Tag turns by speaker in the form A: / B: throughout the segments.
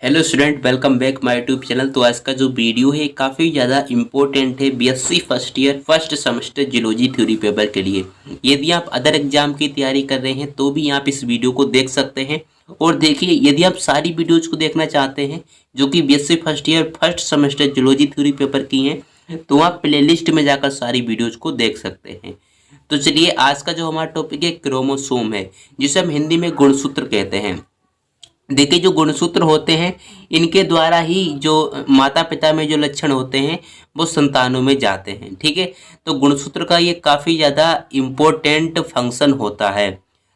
A: Hello student, welcome back my YouTube channel. तो आज का जो वीडियो है काफ़ी ज़्यादा इम्पोर्टेंट है BSc first year first semester geology theory paper के लिए। यदि आप अदर एग्जाम की तैयारी कर रहे हैं तो भी आप इस वीडियो को देख सकते हैं। और देखिए, यदि आप सारी वीडियोज़ को देखना चाहते हैं जो कि BSc first year first semester geology theory paper की हैं, तो आप प्ले लिस्ट में जाकर सारी वीडियोज़ को देख सकते हैं। तो चलिए, आज का जो हमारा टॉपिक है क्रोमोसोम है, जिसे हम हिंदी में गुणसूत्र कहते हैं। देखिए, जो गुणसूत्र होते हैं इनके द्वारा ही जो माता पिता में जो लक्षण होते हैं वो संतानों में जाते हैं। ठीक है, तो गुणसूत्र का ये काफ़ी ज़्यादा इम्पोर्टेंट फंक्शन होता है।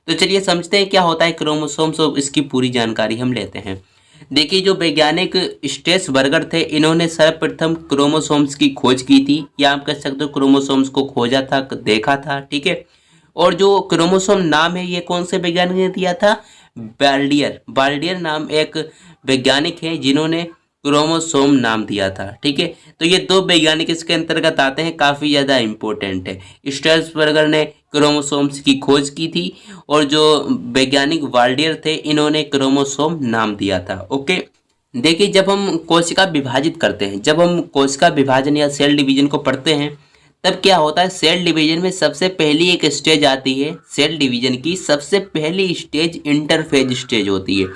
A: तो चलिए समझते हैं क्या होता है क्रोमोसोम्स और इसकी पूरी जानकारी हम लेते हैं। देखिए, जो वैज्ञानिक स्टेस बर्गर थे, इन्होंने सर्वप्रथम क्रोमोसोम्स की खोज की थी, या आप कह सकते हो क्रोमोसोम्स को खोजा था, देखा था। ठीक है, और जो क्रोमोसोम नाम है ये कौन से वैज्ञानिक ने दिया था? बाल्डियर। बाल्डियर नाम एक वैज्ञानिक है जिन्होंने क्रोमोसोम नाम दिया था। ठीक है, तो ये दो वैज्ञानिक इसके अंतर्गत आते हैं, काफ़ी ज़्यादा इम्पोर्टेंट है। स्टर्सबर्गर ने क्रोमोसोम्स की खोज की थी और जो वैज्ञानिक बाल्डियर थे इन्होंने क्रोमोसोम नाम दिया था। ओके, देखिए, जब हम कोशिका विभाजित करते हैं, जब हम कोशिका विभाजन या सेल डिवीजन को पढ़ते हैं, तब क्या होता है? सेल डिवीजन में सबसे पहली एक स्टेज आती है। सेल डिवीजन की सबसे पहली स्टेज इंटरफेज स्टेज होती है।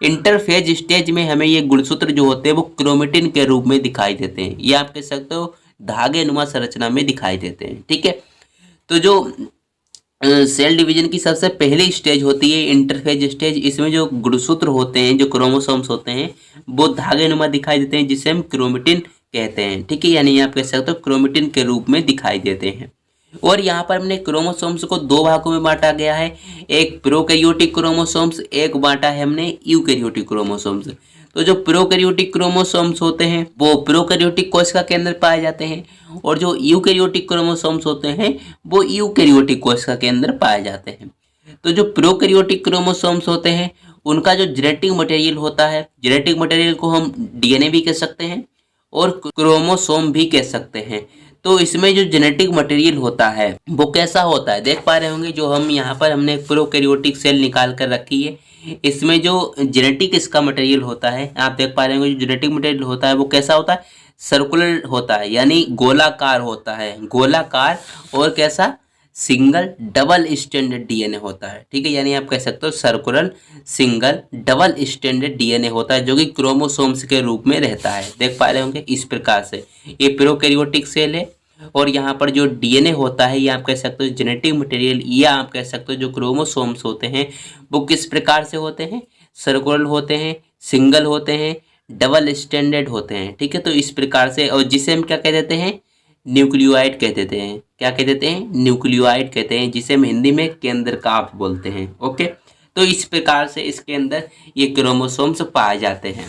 A: इंटरफेज स्टेज में हमें ये गुणसूत्र जो होते हैं वो क्रोमेटिन के रूप में दिखाई देते हैं, या आप कह सकते हो धागे नुमा संरचना में दिखाई देते हैं। ठीक है, तो जो सेल डिवीजन की सबसे पहली स्टेज होती है इंटरफेज स्टेज, इसमें जो गुणसूत्र होते हैं, जो क्रोमोसोम्स होते हैं, वो धागे नुमा दिखाई देते हैं, जिसे हम क्रोमेटिन कहते हैं। ठीक है, यानी आप कह सकते हो क्रोमेटिन के रूप में दिखाई देते हैं। और यहाँ पर हमने क्रोमोसोम्स को दो भागों में बांटा गया है, एक प्रोकैरियोटिक क्रोमोसोम्स, एक बांटा है हमने यूकैरियोटिक क्रोमोसोम्स। तो जो प्रोकैरियोटिक क्रोमोसोम्स होते हैं वो प्रोकैरियोटिक कोशिका के अंदर पाए जाते हैं, और जो यूकैरियोटिक क्रोमोसोम्स होते हैं वो यूकैरियोटिक कोशिका के अंदर पाए जाते हैं। तो जो प्रोकैरियोटिक क्रोमोसोम्स होते हैं उनका जो जेनेटिक मटेरियल होता है, जेनेटिक मटेरियल को हम डीएनए भी कह सकते हैं और क्रोमोसोम भी कह सकते हैं। तो इसमें जो जेनेटिक मटेरियल होता है वो कैसा होता है, देख पा रहे होंगे, जो हम यहाँ पर हमने प्रोकैरियोटिक सेल निकाल कर रखी है, इसमें जो जेनेटिक इसका मटेरियल होता है, आप देख पा रहे होंगे, जो जेनेटिक मटेरियल होता है वो कैसा होता है? सर्कुलर होता है, यानी गोलाकार होता है, गोलाकार। और कैसा? सिंगल डबल स्टैंडर्ड डीएनए होता है। ठीक है, यानी आप कह सकते हो circular single double standard DNA होता है, जो कि क्रोमोसोम्स के रूप में रहता है। देख पा रहे होंगे इस प्रकार से ये प्रोकैरियोटिक सेल है, और यहाँ पर जो डीएनए होता है, ये आप कह सकते हो जेनेटिक मटेरियल, या आप कह सकते हो जो क्रोमोसोम्स होते हैं वो किस प्रकार से होते हैं? सर्कुलर होते हैं, सिंगल होते हैं, डबल स्टैंडर्ड होते हैं। ठीक है, तो इस प्रकार से, और जिसे हम क्या कह देते हैं? न्यूक्लियोइड कह देते हैं। क्या कह देते हैं? न्यूक्लियोइड कहते हैं, जिसे हम हिंदी में केंद्रकाभ बोलते हैं। ओके, तो इस प्रकार से इसके अंदर ये क्रोमोसोम्स पाए जाते हैं।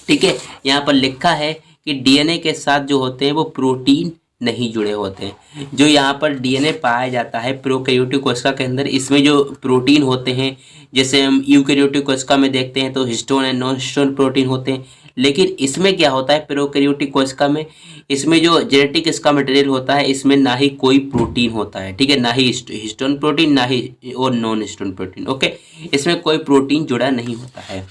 A: ठीक है, यहाँ पर लिखा है कि डीएनए के साथ जो होते हैं वो प्रोटीन नहीं जुड़े होते हैं। जो यहाँ पर डीएनए पाया जाता है प्रोकैरियोटिक कोशिका के अंदर, इसमें जो प्रोटीन होते हैं, जैसे हम यूकैरियोटिक कोशिका में देखते हैं तो histone and non histone protein होते हैं, लेकिन इसमें क्या होता है प्रोकैरियोटिक कोशिका में, इसमें जो जेनेटिक इसका मटेरियल होता है, इसमें ना ही कोई प्रोटीन होता है। ठीक है, ना ही हिस्टोन प्रोटीन, ना ही और नॉन हिस्टोन प्रोटीन। ओके, इसमें कोई प्रोटीन जुड़ा नहीं होता है।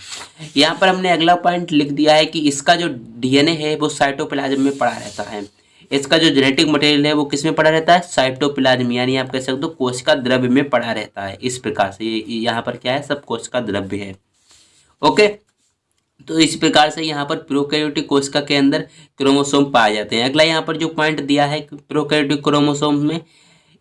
A: यहाँ पर हमने अगला पॉइंट लिख दिया है कि इसका जो डीएनए है वो साइटोप्लाज्म में पड़ा रहता है। इसका जो जेनेटिक मटेरियल है वो किस में पड़ा रहता है? साइटोप्लाज्म, यानी आप कह सकते हो कोशिका द्रव्य में पड़ा रहता है। इस प्रकार से ये यहाँ पर क्या है? सब कोशिका द्रव्य है। ओके, तो इस प्रकार से यहाँ पर प्रोकैरियोटिक कोशिका के अंदर क्रोमोसोम पाए जाते हैं। अगला यहाँ पर जो पॉइंट दिया है प्रोकैरियोटिक क्रोमोसोम में,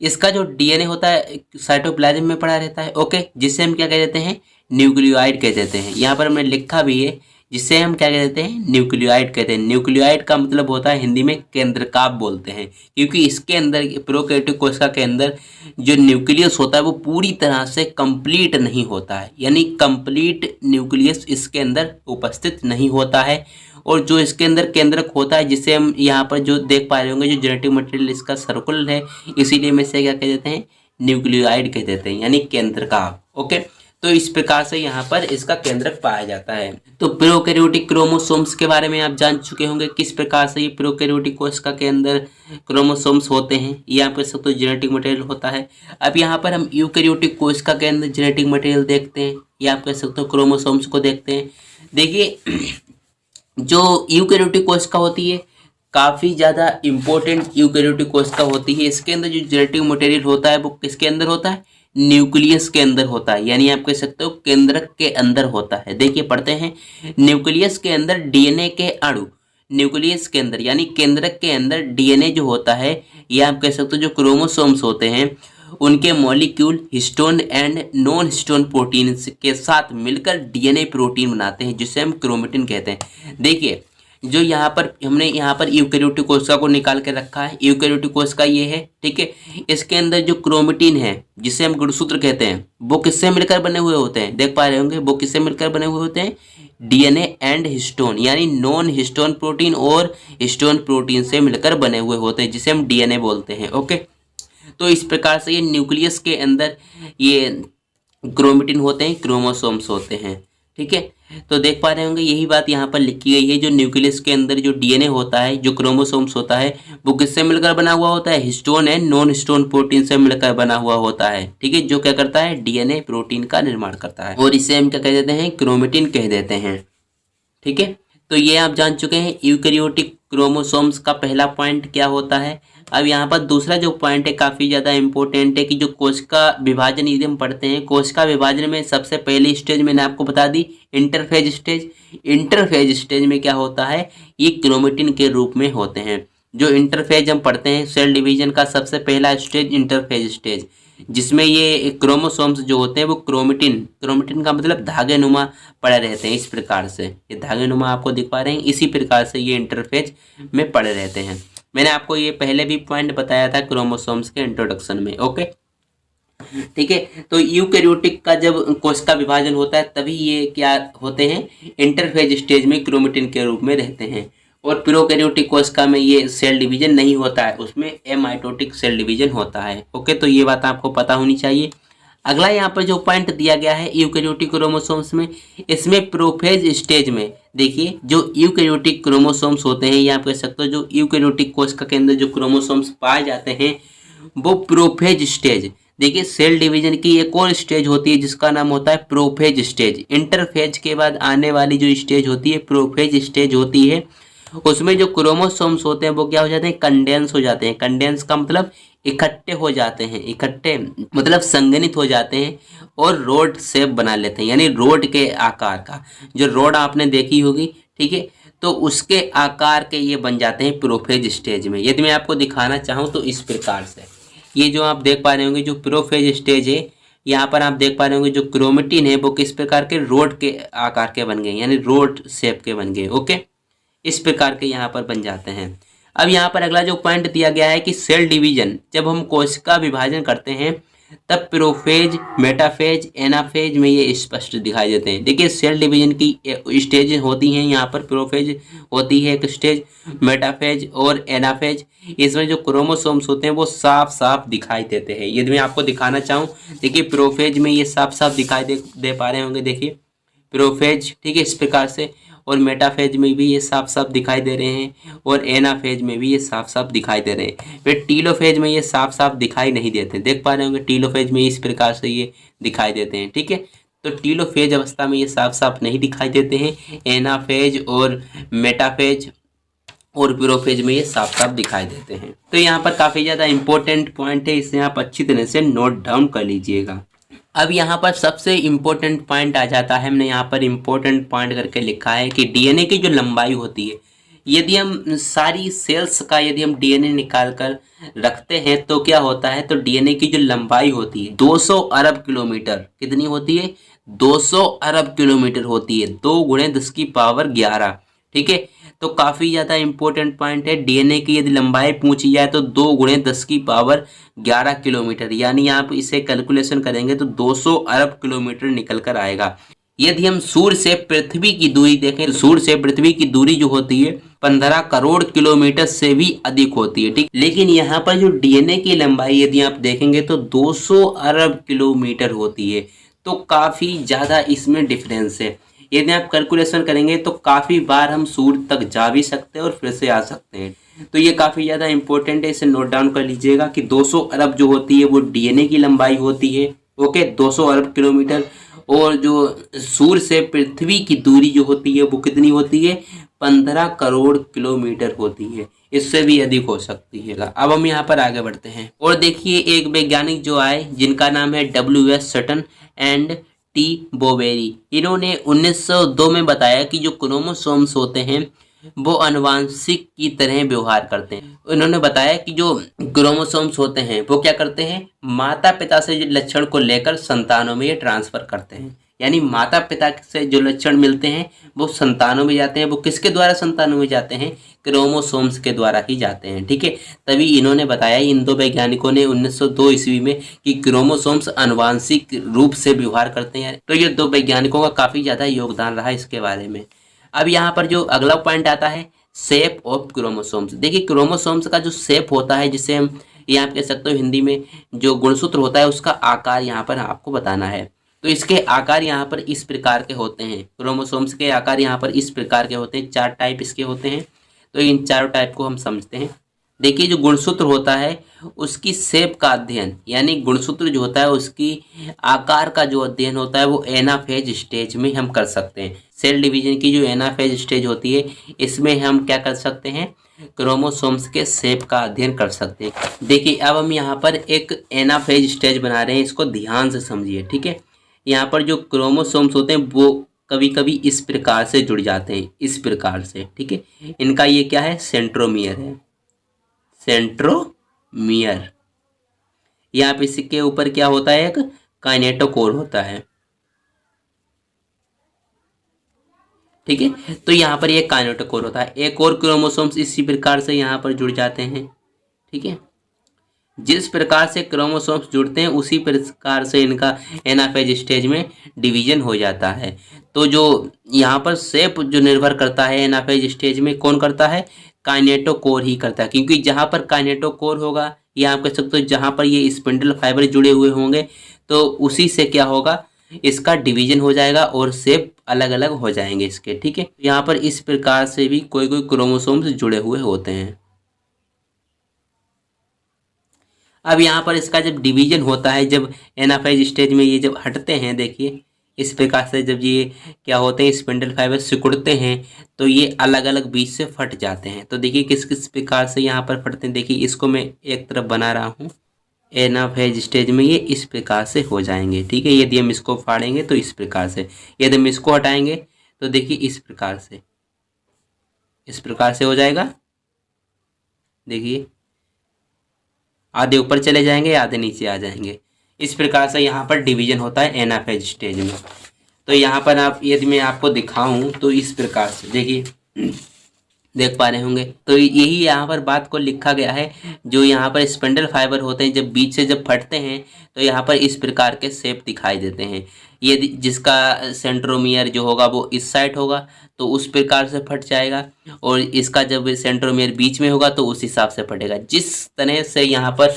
A: इसका जो डीएनए होता है साइटोप्लाज्म में पड़ा रहता है। ओके, जिससे हम क्या कह देते हैं? न्यूक्लियोइड कह देते हैं। यहाँ पर हमने लिखा भी है, जिससे हम क्या कह देते हैं? न्यूक्लियोइड कहते हैं। न्यूक्लियोइड का मतलब होता है हिंदी में केंद्रकाभ बोलते हैं, क्योंकि इसके अंदर प्रोकैरियोटिक कोशिका के अंदर जो न्यूक्लियस होता है वो पूरी तरह से कंप्लीट नहीं होता है, यानी कंप्लीट न्यूक्लियस इसके अंदर उपस्थित नहीं होता है। और जो इसके अंदर केंद्रक होता है, जिसे हम यहाँ पर जो देख पा रहे होंगे, जो जेनेटिक मटेरियल इसका सर्कुलर है, इसीलिए हम इसे क्या कह देते हैं? न्यूक्लियोइड कह देते हैं, यानी केंद्रकाभ। ओके, तो इस प्रकार से यहाँ पर इसका केंद्रक पाया जाता है। तो प्रोकैरियोटिक क्रोमोसोम्स के बारे में आप जान चुके होंगे, किस प्रकार से ये प्रोकैरियोटिक कोशिका के अंदर क्रोमोसोम्स होते हैं, ये आप कह सकते हो जेनेटिक मटेरियल होता है। अब यहाँ पर हम यूकैरियोटिक कोशिका के अंदर जेनेटिक मटेरियल देखते हैं, या आप कह सकते हो क्रोमोसोम्स को देखते हैं। देखिए जो यूकेरियोटिक कोशिका होती है काफ़ी ज़्यादा इम्पोर्टेंट यूकेरियोटिक कोशिका होती है। इसके अंदर जो जेनेटिक मटेरियल होता है वो किसके अंदर होता है? न्यूक्लियस के अंदर होता है, यानी आप कह सकते हो केंद्रक के अंदर होता है। देखिए पढ़ते हैं, न्यूक्लियस के अंदर डीएनए के अणु, न्यूक्लियस के अंदर यानी केंद्रक के अंदर डीएनए जो होता है, या आप कह सकते हो जो क्रोमोसोम्स होते हैं उनके molecule histone and non histone protein के साथ मिलकर डीएनए प्रोटीन बनाते हैं, जिसे हम क्रोमेटिन कहते हैं। देखिए जो यहाँ पर हमने यहाँ पर यूकेरियोटिक कोशिका को निकाल के रखा है, यूकेरियोटिक कोशिका ये है, ठीक है। इसके अंदर जो क्रोमेटिन है जिसे हम गुणसूत्र कहते हैं, वो किससे मिलकर बने हुए होते हैं? देख पा रहे होंगे वो किससे मिलकर बने हुए होते हैं? डीएनए एंड हिस्टोन, यानी नॉन हिस्टोन प्रोटीन और हिस्टोन प्रोटीन से मिलकर बने हुए होते हैं, जिसे हम डीएनए बोलते हैं। ओके, तो इस प्रकार से ये न्यूक्लियस के अंदर ये क्रोमेटिन होते हैं, क्रोमोसोम्स होते हैं, ठीक है। तो देख पा रहे होंगे यही बात यहाँ पर लिखी गई है। जो न्यूक्लियस के अंदर जो डीएनए होता है, जो क्रोमोसोम्स होता है, वो किससे मिलकर बना हुआ होता है? Histone and non histone protein से मिलकर बना हुआ होता है, ठीक है। जो क्या करता है? डीएनए प्रोटीन का निर्माण करता है, और इसे हम क्या कह देते हैं? क्रोमेटिन कह देते हैं, ठीक है। तो ये आप जान चुके हैं यूकेरियोटिक क्रोमोसोम्स का पहला पॉइंट क्या होता है। अब यहाँ पर दूसरा जो पॉइंट है काफ़ी ज़्यादा इंपॉर्टेंट है कि जो कोशिका विभाजन यदि हम पढ़ते हैं, कोशिका विभाजन में सबसे पहली स्टेज मैंने आपको बता दी, इंटरफेज स्टेज। इंटरफेज स्टेज में क्या होता है? ये क्रोमेटिन के रूप में होते हैं। जो इंटरफेज हम पढ़ते हैं सेल डिवीजन का सबसे पहला स्टेज इंटरफेज स्टेज, जिसमें ये क्रोमोसोम्स जो होते हैं वो क्रोमेटिन, क्रोमेटिन का मतलब धागे नुमा पड़े रहते हैं। इस प्रकार से ये धागे नुमा आपको दिख पा रहे हैं, इसी प्रकार से ये इंटरफेज में पड़े रहते हैं। मैंने आपको ये पहले भी पॉइंट बताया था क्रोमोसोम्स के इंट्रोडक्शन में। ओके, ठीक है। तो यूकेरियोटिक का जब कोशिका विभाजन होता है तभी ये क्या होते हैं? इंटरफेज स्टेज में क्रोमेटिन के रूप में रहते हैं। और प्रोकैरियोटिक कोशिका में ये सेल डिवीजन नहीं होता है, उसमें एमाइटोटिक सेल डिवीजन होता है। ओके, तो ये बात आपको पता होनी चाहिए। अगला यहाँ पर जो पॉइंट दिया गया है यूकेरियोटिक क्रोमोसोम्स में, इसमें प्रोफेज स्टेज में देखिए जो यूकेरियोटिक क्रोमोसोम्स होते हैं, या आप कह सकते हो जो यूकेरियोटिक कोशिका के अंदर जो क्रोमोसोम्स पाए जाते हैं वो प्रोफेज स्टेज। देखिए सेल डिवीजन की एक और स्टेज होती है जिसका नाम होता है प्रोफेज स्टेज। इंटरफेज के बाद आने वाली जो स्टेज होती है प्रोफेज स्टेज होती है। उसमें जो क्रोमोसोम्स होते हैं वो क्या हो जाते हैं? कंडेंस हो जाते हैं। कंडेंस का मतलब इकट्ठे हो जाते हैं, इकट्ठे मतलब संघनित हो जाते हैं और रोड शेप बना लेते हैं, यानी रोड के आकार का। जो रोड आपने देखी होगी, ठीक है, तो उसके आकार के ये बन जाते हैं प्रोफेज स्टेज में। यदि मैं आपको दिखाना चाहूँ तो इस प्रकार से ये जो आप देख पा रहे होंगे जो प्रोफेज स्टेज है, यहाँ पर आप देख पा रहे होंगे जो क्रोमेटिन है वो किस प्रकार के? रोड के आकार के बन गए, यानी रोड शेप के बन गए। ओके, इस प्रकार के यहाँ पर बन जाते हैं। अब यहाँ पर अगला जो पॉइंट दिया गया है कि सेल डिवीजन जब हम कोशिका विभाजन करते हैं तब प्रोफेज, मेटाफेज, एनाफेज में ये स्पष्ट दिखाई देते हैं। देखिए सेल डिवीजन की स्टेज होती हैं, यहाँ पर प्रोफेज होती है एक स्टेज, मेटाफेज और एनाफेज। इसमें जो क्रोमोसोम्स होते हैं वो साफ साफ दिखाई देते हैं। यदि मैं आपको दिखाना चाहूँ, देखिए प्रोफेज में ये साफ साफ दिखाई दे पा रहे होंगे, देखिए प्रोफेज, ठीक है, इस प्रकार से। और मेटाफेज में भी ये साफ साफ दिखाई दे रहे हैं, और एनाफेज में भी ये साफ साफ दिखाई दे रहे हैं। फिर टीलोफेज में ये साफ साफ दिखाई नहीं देते। देख पा रहे होंगे टीलोफेज में इस प्रकार से ये दिखाई देते हैं, ठीक है। तो टीलोफेज अवस्था में ये साफ साफ नहीं दिखाई देते हैं। एनाफेज और मेटाफेज और प्रोफेज में ये साफ साफ दिखाई देते हैं। तो यहाँ पर काफ़ी ज़्यादा इंपॉर्टेंट पॉइंट है, इसे आप अच्छी तरह से नोट डाउन कर लीजिएगा। अब यहाँ पर सबसे इम्पोर्टेंट पॉइंट आ जाता है। हमने यहाँ पर इम्पोर्टेंट पॉइंट करके लिखा है कि डीएनए की जो लंबाई होती है, यदि हम सारी सेल्स का यदि हम डीएनए निकाल कर रखते हैं तो क्या होता है? तो डीएनए की जो लंबाई होती है 200 अरब किलोमीटर। कितनी होती है? 200 अरब किलोमीटर होती है, 2 गुणे 10 की पावर 11, ठीक है। तो काफ़ी ज़्यादा इंपॉर्टेंट पॉइंट है। डीएनए की यदि लंबाई पूछी जाए तो 2 गुणे 10 की पावर 11 किलोमीटर, यानी आप इसे कैलकुलेशन करेंगे तो 200 अरब किलोमीटर निकल कर आएगा। यदि हम सूर्य से पृथ्वी की दूरी देखें तो सूर्य से पृथ्वी की दूरी जो होती है 15 करोड़ किलोमीटर से भी अधिक होती है, ठीक। लेकिन यहाँ पर जो डीएनए की लंबाई यदि आप देखेंगे तो 200 अरब किलोमीटर होती है। तो काफ़ी ज़्यादा इसमें डिफरेंस है। यदि आप कैलकुलेशन करेंगे तो काफ़ी बार हम सूर्य तक जा भी सकते हैं और फिर से आ सकते हैं। तो ये काफ़ी ज़्यादा इंपॉर्टेंट है, इसे नोट डाउन कर लीजिएगा कि 200 अरब जो होती है वो डीएनए की लंबाई होती है। ओके, 200 अरब किलोमीटर। और जो सूर्य से पृथ्वी की दूरी जो होती है वो कितनी होती है, 15 करोड़ किलोमीटर होती है, इससे भी अधिक हो सकती है। अब हम यहाँ पर आगे बढ़ते हैं और देखिए एक वैज्ञानिक जो आए जिनका नाम है W.S. Sutton and T Boveri. इन्होंने 1902 में बताया कि जो क्रोमोसोम्स होते हैं वो अनुवांशिक की तरह व्यवहार करते हैं। उन्होंने बताया कि जो क्रोमोसोम्स होते हैं वो क्या करते हैं, माता पिता से जो लक्षण को लेकर संतानों में ये ट्रांसफर करते हैं। यानी माता पिता से जो लक्षण मिलते हैं वो संतानों में जाते हैं। वो किसके द्वारा संतानों में जाते हैं, क्रोमोसोम्स के द्वारा ही जाते हैं। ठीक है, तभी इन्होंने बताया, इन दो वैज्ञानिकों ने 1902 ईस्वी में, कि क्रोमोसोम्स अनुवांशिक रूप से व्यवहार करते हैं। तो ये दो वैज्ञानिकों का काफी ज्यादा योगदान रहा इसके बारे में। अब यहाँ पर जो अगला पॉइंट आता है, शेप ऑफ क्रोमोसोम्स। देखिए क्रोमोसोम्स का जो शेप होता है, जिसे हम यहाँ कह सकते हो हिंदी में जो गुणसूत्र होता है, उसका आकार यहाँ पर आपको बताना है। तो इसके आकार यहाँ पर इस प्रकार के होते हैं। क्रोमोसोम्स के आकार यहाँ पर इस प्रकार के होते हैं, 4 टाइप इसके होते हैं। तो इन चारों टाइप को हम समझते हैं। देखिए जो गुणसूत्र होता है उसकी शेप का अध्ययन, यानी गुणसूत्र जो होता है उसकी आकार का जो अध्ययन होता है वो एनाफेज स्टेज में हम कर सकते हैं। सेल डिवीजन की जो एनाफेज स्टेज होती है इसमें हम क्या कर सकते हैं, क्रोमोसोम्स के शेप का अध्ययन कर सकते हैं। देखिए अब हम यहाँ पर एक एनाफेज स्टेज बना रहे हैं, इसको ध्यान से समझिए। ठीक है, यहाँ पर जो क्रोमोसोम्स होते हैं वो कभी कभी इस प्रकार से जुड़ जाते हैं, इस प्रकार से। ठीक है, इनका ये क्या है, सेंट्रोमियर है, सेंट्रोमियर। यहाँ पे इसके ऊपर क्या होता है, एक काइनेटोकोर होता है। ठीक है, तो यहाँ पर ये काइनेटोकोर होता है। एक और क्रोमोसोम्स इसी प्रकार से यहाँ पर जुड़ जाते हैं। ठीक है, जिस प्रकार से क्रोमोसोम्स जुड़ते हैं उसी प्रकार से इनका एनाफेज स्टेज में डिवीजन हो जाता है। तो जो यहाँ पर शेप जो निर्भर करता है एनाफेज स्टेज में, कौन करता है, काइनेटोकोर ही करता है। क्योंकि जहाँ पर काइनेटोकोर होगा, या आप कह सकते हो जहाँ पर ये स्पिंडल फाइबर जुड़े हुए होंगे, तो उसी से क्या होगा, इसका डिवीजन हो जाएगा और शेप अलग अलग हो जाएंगे इसके। ठीक है, यहाँ पर इस प्रकार से भी कोई कोई क्रोमोसोम्स जुड़े हुए होते हैं। अब यहाँ पर इसका जब डिवीजन होता है, जब एनाफेज स्टेज में ये जब हटते हैं, देखिए इस प्रकार से जब ये क्या होते हैं, स्पिंडल फाइबर सिकुड़ते हैं, तो ये अलग अलग बीच से फट जाते हैं। तो देखिए किस किस प्रकार से यहाँ पर फटते हैं। देखिए इसको मैं एक तरफ बना रहा हूँ, एनाफेज स्टेज में ये इस प्रकार से हो जाएंगे। ठीक है, यदि हम इसको फाड़ेंगे तो इस प्रकार से, यदि हम इसको हटाएंगे तो देखिए इस प्रकार से, इस प्रकार से हो जाएगा। देखिए आधे ऊपर चले जाएंगे, आधे नीचे आ जाएंगे। इस प्रकार से यहाँ पर डिवीजन होता है एनाफेज स्टेज में। तो यहाँ पर आप, यदि मैं आपको दिखाऊं तो इस प्रकार से देखिए, देख पा रहे होंगे। तो यही यहाँ पर बात को लिखा गया है। जो यहाँ पर स्पिंडल फाइबर होते हैं, जब बीच से जब फटते हैं तो यहाँ पर इस प्रकार के शेप दिखाई देते हैं। ये जिसका सेंट्रोमियर जो होगा वो इस साइड होगा तो उस प्रकार से फट जाएगा, और इसका जब सेंट्रोमियर बीच में होगा तो उस हिसाब से फटेगा। जिस तरह से यहाँ पर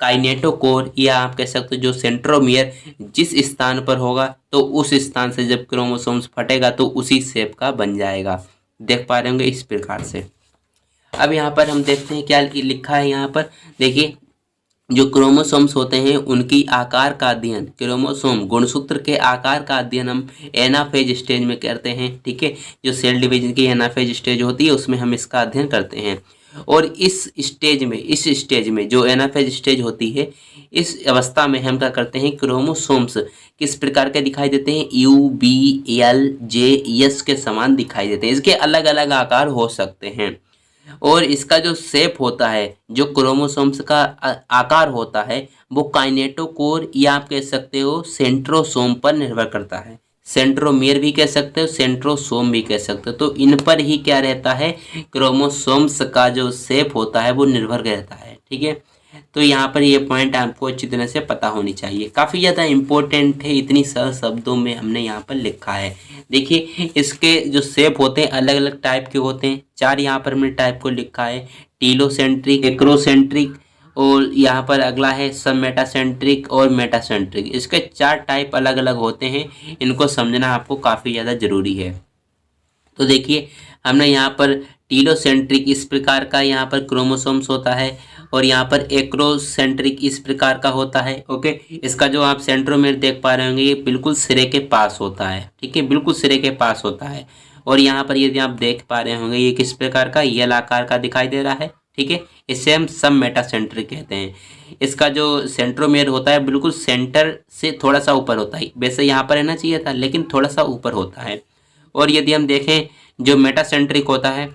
A: काइनेटोकोर, या आप कह सकते हो जो सेंट्रोमियर जिस स्थान पर होगा तो उस स्थान से जब क्रोमोसोम्स फटेगा तो उसी शेप का बन जाएगा। देख पा रहे होंगे इस प्रकार से। अब यहाँ पर हम देखते हैं क्या लिखा है। यहाँ पर देखिए जो क्रोमोसोम्स होते हैं उनकी आकार का अध्ययन, क्रोमोसोम गुणसूत्र के आकार का अध्ययन हम एनाफेज स्टेज में करते हैं। ठीक है, जो सेल डिवीजन की एनाफेज स्टेज होती है उसमें हम इसका अध्ययन करते हैं। और इस स्टेज में जो एनाफेज स्टेज होती है, इस अवस्था में हम क्या करते हैं, क्रोमोसोम्स किस प्रकार के दिखाई देते हैं, U, B, L, J, S के समान दिखाई देते हैं। इसके अलग अलग आकार हो सकते हैं, और इसका जो शेप होता है, जो क्रोमोसोम्स का आकार होता है, वो काइनेटोकोर या आप कह सकते हो सेंट्रोसोम पर निर्भर करता है। सेंट्रोमियर भी कह सकते हो, सेंट्रोसोम भी कह सकते हो। तो इन पर ही क्या रहता है, क्रोमोसोम्स का जो शेप होता है वो निर्भर रहता है। ठीक है, तो यहाँ पर ये पॉइंट आपको अच्छी तरह से पता होनी चाहिए। काफ़ी ज़्यादा इम्पोर्टेंट है, इतनी सरल शब्दों में हमने यहाँ पर लिखा है। देखिए इसके जो शेप होते हैं अलग अलग टाइप के होते हैं। 4 यहाँ पर हमने टाइप को लिखा है, टीलोसेंट्रिक, एक्रोसेंट्रिक, और यहाँ पर अगला है सब मेटासेंट्रिक और मेटासेंट्रिक। इसके 4 टाइप अलग अलग होते हैं, इनको समझना आपको काफ़ी ज़्यादा ज़रूरी है। तो देखिए हमने यहाँ पर टीलोसेंट्रिक इस प्रकार का यहाँ पर क्रोमोसोम्स होता है, और यहाँ पर एक्रोसेंट्रिक इस प्रकार का होता है। ओके, इसका जो आप सेंट्रोमेयर देख पा रहे होंगे ये बिल्कुल सिरे के पास होता है। ठीक है, बिल्कुल सिरे के पास होता है। और यहाँ पर यदि आप देख पा रहे होंगे ये किस प्रकार का यल आकार का दिखाई दे रहा है। ठीक है, इसे हम सब मेटासेंट्रिक कहते हैं। इसका जो सेंट्रोमेयर होता है बिल्कुल सेंटर से थोड़ा सा ऊपर होता है, वैसे यहाँ पर रहना चाहिए था लेकिन थोड़ा सा ऊपर होता है। और यदि हम देखें जो मेटासेंट्रिक होता है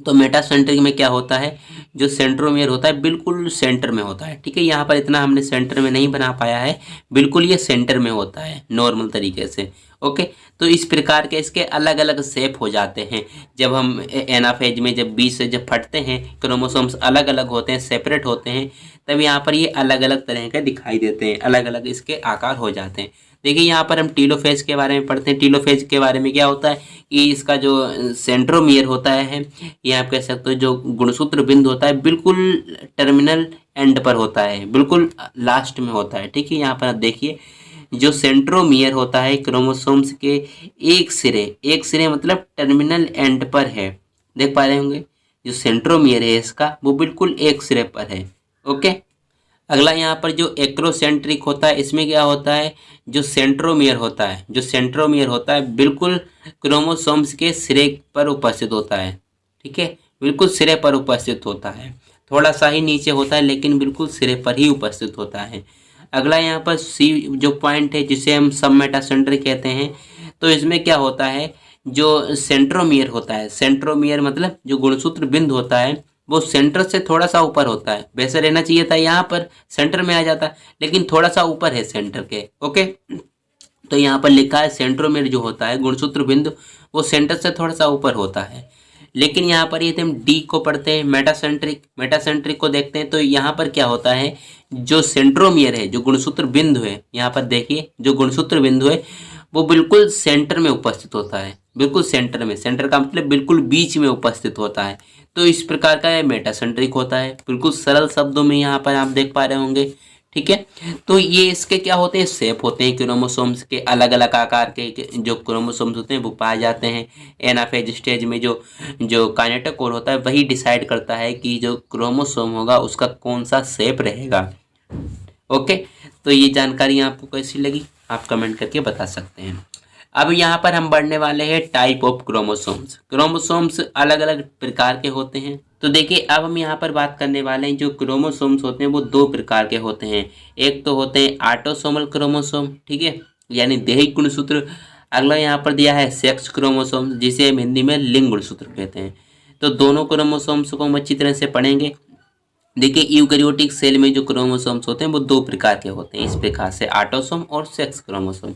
A: तो मेटासेंट्रिक में क्या होता है, जो सेंट्रोमेयर होता है बिल्कुल सेंटर में होता है। ठीक है, यहाँ पर इतना हमने सेंटर में नहीं बना पाया है, बिल्कुल ये सेंटर में होता है नॉर्मल तरीके से। ओके, तो इस प्रकार के इसके अलग अलग शेप हो जाते हैं। जब हम एनाफेज में जब बीच से जब फटते हैं, क्रोमोसोम्स अलग अलग होते हैं, सेपरेट होते हैं, तब यहाँ पर ये अलग अलग तरह के दिखाई देते हैं, अलग अलग इसके आकार हो जाते हैं। देखिए यहाँ पर हम टीलोफेज के बारे में पढ़ते हैं। टीलोफेज के बारे में क्या होता है कि इसका जो सेंट्रोमियर होता है, ये आप कह सकते हो जो गुणसूत्र बिंदु होता है बिल्कुल टर्मिनल एंड पर होता है, बिल्कुल लास्ट में होता है। ठीक है, यहाँ पर आप देखिए जो सेंट्रोमियर होता है क्रोमोसोम्स के एक सिरे मतलब टर्मिनल एंड पर है। देख पा रहे होंगे जो सेंट्रोमियर है इसका वो बिल्कुल एक सिरे पर है। ओके, अगला यहाँ पर जो एक्रोसेंट्रिक होता है इसमें क्या होता है, जो सेंट्रोमियर होता है बिल्कुल क्रोमोसोम्स के सिरे पर उपस्थित होता है। ठीक है, बिल्कुल सिरे पर उपस्थित होता है, थोड़ा सा ही नीचे होता है लेकिन बिल्कुल सिरे पर ही उपस्थित होता है। अगला यहाँ पर सी जो पॉइंट है जिसे हम सब मेटासेंट्रिक कहते हैं, तो इसमें क्या होता है जो सेंट्रोमियर होता है, सेंट्रोमियर मतलब जो गुणसूत्र बिंदु होता है वो सेंटर से थोड़ा सा ऊपर होता है। वैसे रहना चाहिए था यहाँ पर सेंटर में आ जाता, लेकिन थोड़ा सा ऊपर है सेंटर के। ओके, तो यहाँ पर लिखा है सेंट्रोमियर जो होता है गुणसूत्र बिंदु वो सेंटर से थोड़ा सा ऊपर होता है। लेकिन यहाँ पर यदि हम डी को पढ़ते हैं, मेटासेंट्रिक को देखते हैं, तो यहाँ पर क्या होता है जो सेंट्रोमियर है, जो गुणसूत्र बिंदु है, यहाँ पर देखिए जो गुणसूत्र बिंदु है वो बिल्कुल सेंटर में उपस्थित होता है, बिल्कुल सेंटर में, सेंटर का मतलब बिल्कुल बीच में उपस्थित होता है। तो इस प्रकार का मेटासेंट्रिक होता है, बिल्कुल सरल शब्दों में यहाँ पर आप देख पा रहे होंगे। ठीक है, तो ये इसके क्या होते हैं, शेप होते हैं क्रोमोसोम्स के, अलग अलग आकार के जो क्रोमोसोम्स होते हैं वो पाए जाते हैं। एनाफेज स्टेज में जो काइनेटोकोर होता है वही डिसाइड करता है कि जो क्रोमोसोम होगा उसका कौन सा शेप रहेगा। ओके, तो ये जानकारी आपको कैसी लगी आप कमेंट करके बता सकते हैं। अब यहाँ पर हम बढ़ने वाले हैं टाइप ऑफ क्रोमोसोम्स। क्रोमोसोम्स अलग अलग प्रकार के होते हैं। तो देखिए अब हम यहाँ पर बात करने वाले हैं जो क्रोमोसोम्स होते हैं वो दो प्रकार के होते हैं। एक तो होते हैं ऑटोसोमल क्रोमोसोम, ठीक है, यानी दैहिक गुणसूत्र। अगला यहाँ पर दिया है सेक्स क्रोमोसोम, जिसे हम हिंदी में लिंग गुणसूत्र कहते हैं। तो दोनों क्रोमोसोम्स को हम अच्छी तरह से पढ़ेंगे। देखिए यूकैरियोटिक सेल में जो क्रोमोसोम्स होते हैं वो दो प्रकार के होते हैं, इस प्रकार से ऑटोसोम और सेक्स क्रोमोसोम।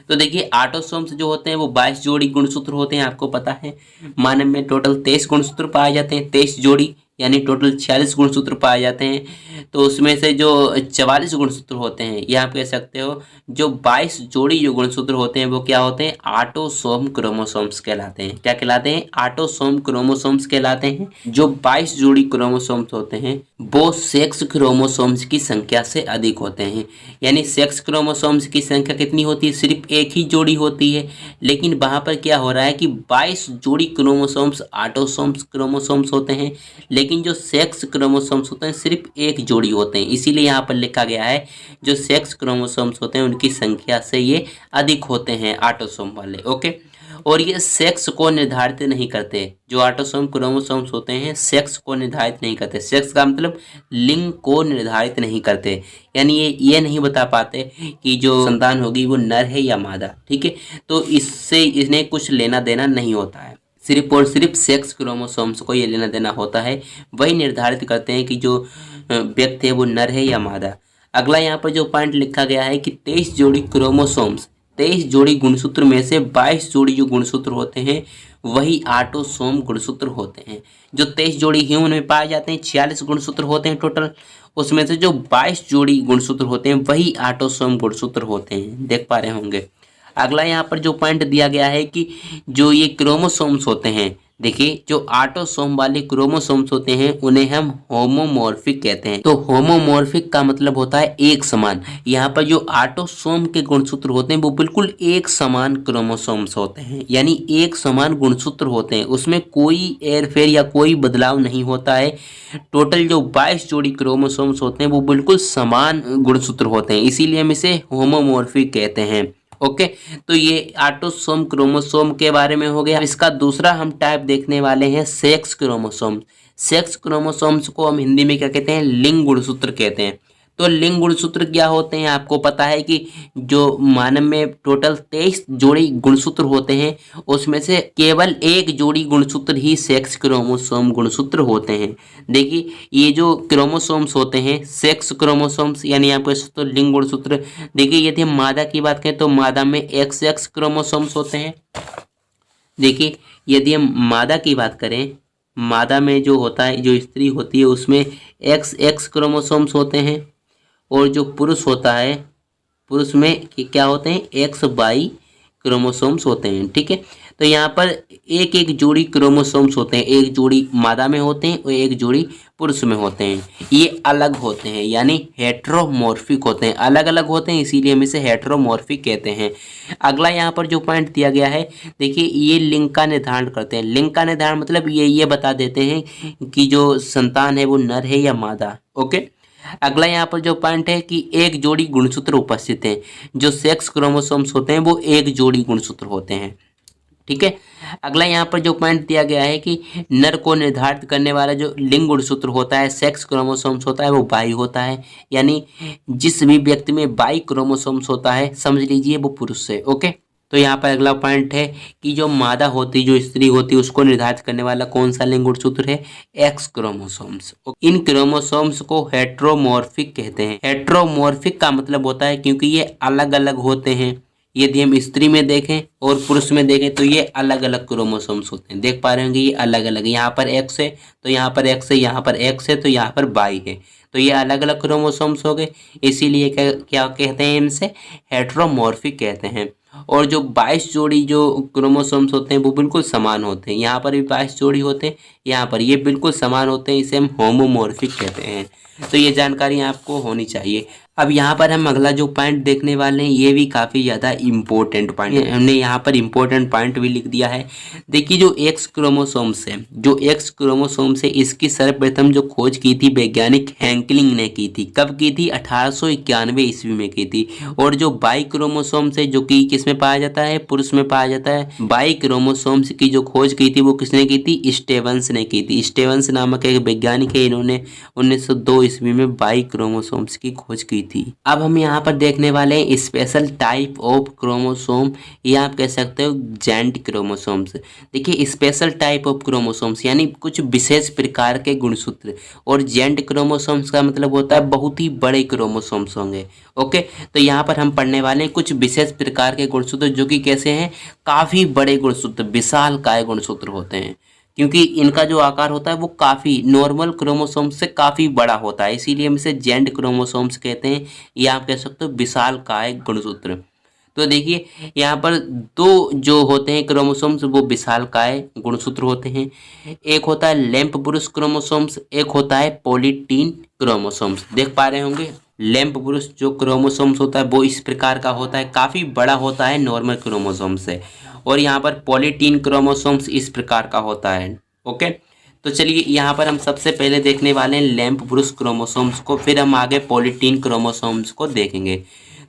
A: तो देखिए ऑटोसोम्स जो होते हैं वो 22 जोड़ी गुणसूत्र होते हैं, आपको पता है। मानव में टोटल 23 गुणसूत्र पाए जाते हैं, 23 जोड़ी यानी टोटल 46 गुणसूत्र पाए जाते हैं। तो उसमें से जो 44 गुणसूत्र होते हैं, ये आप कह सकते हो जो 22 जोड़ी जो गुणसूत्र होते हैं वो क्या होते हैं, ऑटोसोम क्रोमोसोम्स कहलाते हैं। क्या कहलाते हैं, ऑटोसोम क्रोमोसोम्स कहलाते हैं। जो 22 जोड़ी क्रोमोसोम्स होते हैं वो सेक्स क्रोमोसोम्स की संख्या से अधिक होते हैं। यानी सेक्स क्रोमोसोम्स की संख्या कितनी होती है, सिर्फ एक ही जोड़ी होती है। लेकिन वहाँ पर क्या हो रहा है कि 22 जोड़ी क्रोमोसोम्स ऑटोसोम्स क्रोमोसोम्स होते हैं, लेकिन जो सेक्स क्रोमोसोम्स होते हैं सिर्फ एक जोड़ी होते हैं। इसीलिए यहाँ पर लिखा गया है जो सेक्स क्रोमोसोम्स होते हैं उनकी संख्या से ये अधिक होते हैं ऑटोसोम वाले। ओके, और ये सेक्स को निर्धारित नहीं करते। जो ऑटोसोम क्रोमोसोम्स होते हैं सेक्स को निर्धारित नहीं करते। सेक्स का मतलब लिंग को निर्धारित नहीं करते, यानी ये नहीं बता पाते कि जो संतान होगी वो नर है या मादा। ठीक है, तो इससे इन्हें कुछ लेना देना नहीं होता है। सिर्फ और सिर्फ सेक्स क्रोमोसोम्स को ये लेना देना होता है, वही निर्धारित करते हैं कि जो व्यक्ति है वो नर है या मादा। अगला यहाँ पर जो पॉइंट लिखा गया है कि 23 जोड़ी क्रोमोसोम्स, 23 जोड़ी गुणसूत्र में से 22 जोड़ी जो गुणसूत्र होते हैं वही ऑटोसोम गुणसूत्र होते हैं। जो 23 जोड़ी ह्यूमन में पाए जाते हैं, 46 गुणसूत्र होते हैं टोटल, उसमें से जो 22 जोड़ी गुणसूत्र होते हैं वही ऑटोसोम गुणसूत्र होते हैं। देख पा रहे होंगे। अगला यहाँ पर जो पॉइंट दिया गया है कि जो ये क्रोमोसोम्स होते हैं देखिए जो ऑटोसोम वाले क्रोमोसोम्स होते हैं उन्हें हम होमोमॉर्फिक कहते हैं। तो होमोमॉर्फिक का मतलब होता है एक समान। यहाँ पर जो ऑटोसोम के गुणसूत्र होते हैं वो बिल्कुल एक समान क्रोमोसोम्स होते हैं, यानी एक समान गुणसूत्र होते हैं, उसमें कोई हेरफेर या कोई बदलाव नहीं होता है। टोटल जो 22 जोड़ी क्रोमोसोम्स होते हैं वो बिल्कुल समान गुणसूत्र होते हैं, इसीलिए हम इसे होमोमॉर्फिक कहते हैं। ओके, तो ये ऑटोसोम क्रोमोसोम के बारे में हो गया। इसका दूसरा हम टाइप देखने वाले हैं सेक्स क्रोमोसोम। सेक्स क्रोमोसोम्स को हम हिंदी में क्या कहते हैं, लिंग गुणसूत्र कहते हैं। तो लिंग गुणसूत्र क्या होते हैं, आपको पता है कि जो मानव में टोटल 23 जोड़ी गुणसूत्र होते हैं उसमें से केवल एक जोड़ी गुणसूत्र ही सेक्स क्रोमोसोम गुणसूत्र होते हैं। देखिए ये जो क्रोमोसोम्स होते हैं सेक्स क्रोमोसोम्स यानी आपको तो लिंग गुणसूत्र। देखिए यदि हम मादा की बात करें तो मादा में XX क्रोमोसोम्स होते हैं। देखिए यदि हम मादा की बात करें, मादा में जो होता है, जो स्त्री होती है उसमें XX क्रोमोसोम्स होते हैं, और जो पुरुष होता है पुरुष में क्या होते हैं, XY क्रोमोसोम्स होते हैं। ठीक है, तो यहाँ पर एक एक जोड़ी क्रोमोसोम्स होते हैं, एक जोड़ी मादा में होते हैं और एक जोड़ी पुरुष में होते हैं। ये अलग होते हैं यानी हेट्रोमॉर्फिक होते हैं, अलग अलग होते हैं, इसीलिए हम इसे हेट्रोमॉर्फिक कहते हैं। अगला यहाँ पर जो पॉइंट दिया गया है, देखिए ये लिंग का निर्धारण करते हैं। लिंग का निर्धारण मतलब ये बता देते हैं कि जो संतान है वो नर है या मादा। ओके, अगला यहाँ पर जो पॉइंट है कि एक जोड़ी गुणसूत्र उपस्थित है। जो सेक्स क्रोमोसोम्स होते हैं वो एक जोड़ी गुणसूत्र होते हैं। ठीक है, अगला यहाँ पर जो पॉइंट दिया गया है कि नर को निर्धारित करने वाला जो लिंग गुणसूत्र होता है, सेक्स क्रोमोसोम्स होता है, वो बाई होता है। यानी जिस भी व्यक्ति में बाई क्रोमोसोम्स होता है समझ लीजिए वो पुरुष है। ओके, तो यहाँ पर अगला पॉइंट है कि जो मादा होती, जो स्त्री होती, उसको निर्धारित करने वाला कौन सा लिंग गुणसूत्र है, एक्स क्रोमोसोम्स। इन क्रोमोसोम्स को हेट्रोमॉर्फिक कहते हैं। हेट्रोमॉर्फिक का मतलब होता है क्योंकि ये अलग अलग होते हैं। यदि हम स्त्री में देखें और पुरुष में देखें तो ये अलग अलग क्रोमोसोम्स होते हैं। देख पा रहे होंगे ये अलग अलग, यहाँ पर एक्स है तो यहाँ पर एक्स है, यहाँ पर एक्स है तो यहाँ पर वाई है, तो ये अलग अलग क्रोमोसोम्स हो गए, इसीलिए क्या कहते हैं, इनसे हेट्रोमॉर्फिक कहते हैं। और जो 22 जोड़ी जो क्रोमोसोम्स होते हैं वो बिल्कुल समान होते हैं। यहाँ पर भी 22 जोड़ी होते हैं, यहाँ पर ये बिल्कुल समान होते हैं, इसे हम होमोमॉर्फिक कहते हैं। तो ये जानकारी आपको होनी चाहिए। अब यहाँ पर हम अगला जो पॉइंट देखने वाले हैं ये भी काफ़ी ज़्यादा इम्पोर्टेंट पॉइंट है, हमने यहाँ पर इम्पोर्टेंट पॉइंट भी लिख दिया है। देखिए जो एक्स क्रोमोसोम्स है, जो एक्स क्रोमोसोम्स है इसकी सर्वप्रथम जो खोज की थी वैज्ञानिक हैंकलिंग ने की थी। कब की थी, 1891 ईस्वी में की थी। और जो बाई क्रोमोसोम्स है जो कि किसमें पाया जाता है, पुरुष में पाया जाता है। बाई क्रोमोसोम्स की जो खोज की थी वो किसने की थी, स्टेवंस ने की थी। स्टेवंस नामक एक वैज्ञानिक है, इन्होंने 1902 ईस्वी में बाई क्रोमोसोम्स की खोज की थी। अब हम यहाँ पर देखने वाले हैं स्पेशल टाइप ऑफ क्रोमोसोम, या आप कह सकते हो जेंट क्रोमोसोम्स। देखिए स्पेशल टाइप ऑफ क्रोमोसोम्स यानी कुछ विशेष प्रकार के गुणसूत्र, और जेंट क्रोमोसोम्स का मतलब होता है बहुत ही बड़े क्रोमोसोम्स होंगे। ओके, तो यहाँ पर हम पढ़ने वाले हैं कुछ विशेष प्रकार के गुणसूत्र जो कि कैसे हैं, काफी बड़े गुणसूत्र, विशालकाय गुणसूत्र होते हैं, क्योंकि इनका जो आकार होता है वो काफ़ी नॉर्मल क्रोमोसोम्स से काफ़ी बड़ा होता है, इसीलिए हम इसे जेंट क्रोमोसोम्स कहते हैं, या आप कह सकते हो विशालकाय गुणसूत्र। तो देखिए यहाँ पर दो जो होते हैं क्रोमोसोम्स वो विशालकाय गुणसूत्र होते हैं। एक होता है लैंप ब्रूस क्रोमोसोम्स, एक होता है पॉलीटीन क्रोमोसोम्स। देख पा रहे होंगे लैंप ब्रूस जो क्रोमोसोम्स होता है वो इस प्रकार का होता है, काफ़ी बड़ा होता है नॉर्मल क्रोमोसोम से। और यहाँ पर पॉलीटीन क्रोमोसोम्स इस प्रकार का होता है। ओके, तो चलिए यहाँ पर हम सबसे पहले देखने वाले हैं लैंप ब्रूस क्रोमोसोम्स को, फिर हम आगे पॉलीटीन क्रोमोसोम्स को देखेंगे।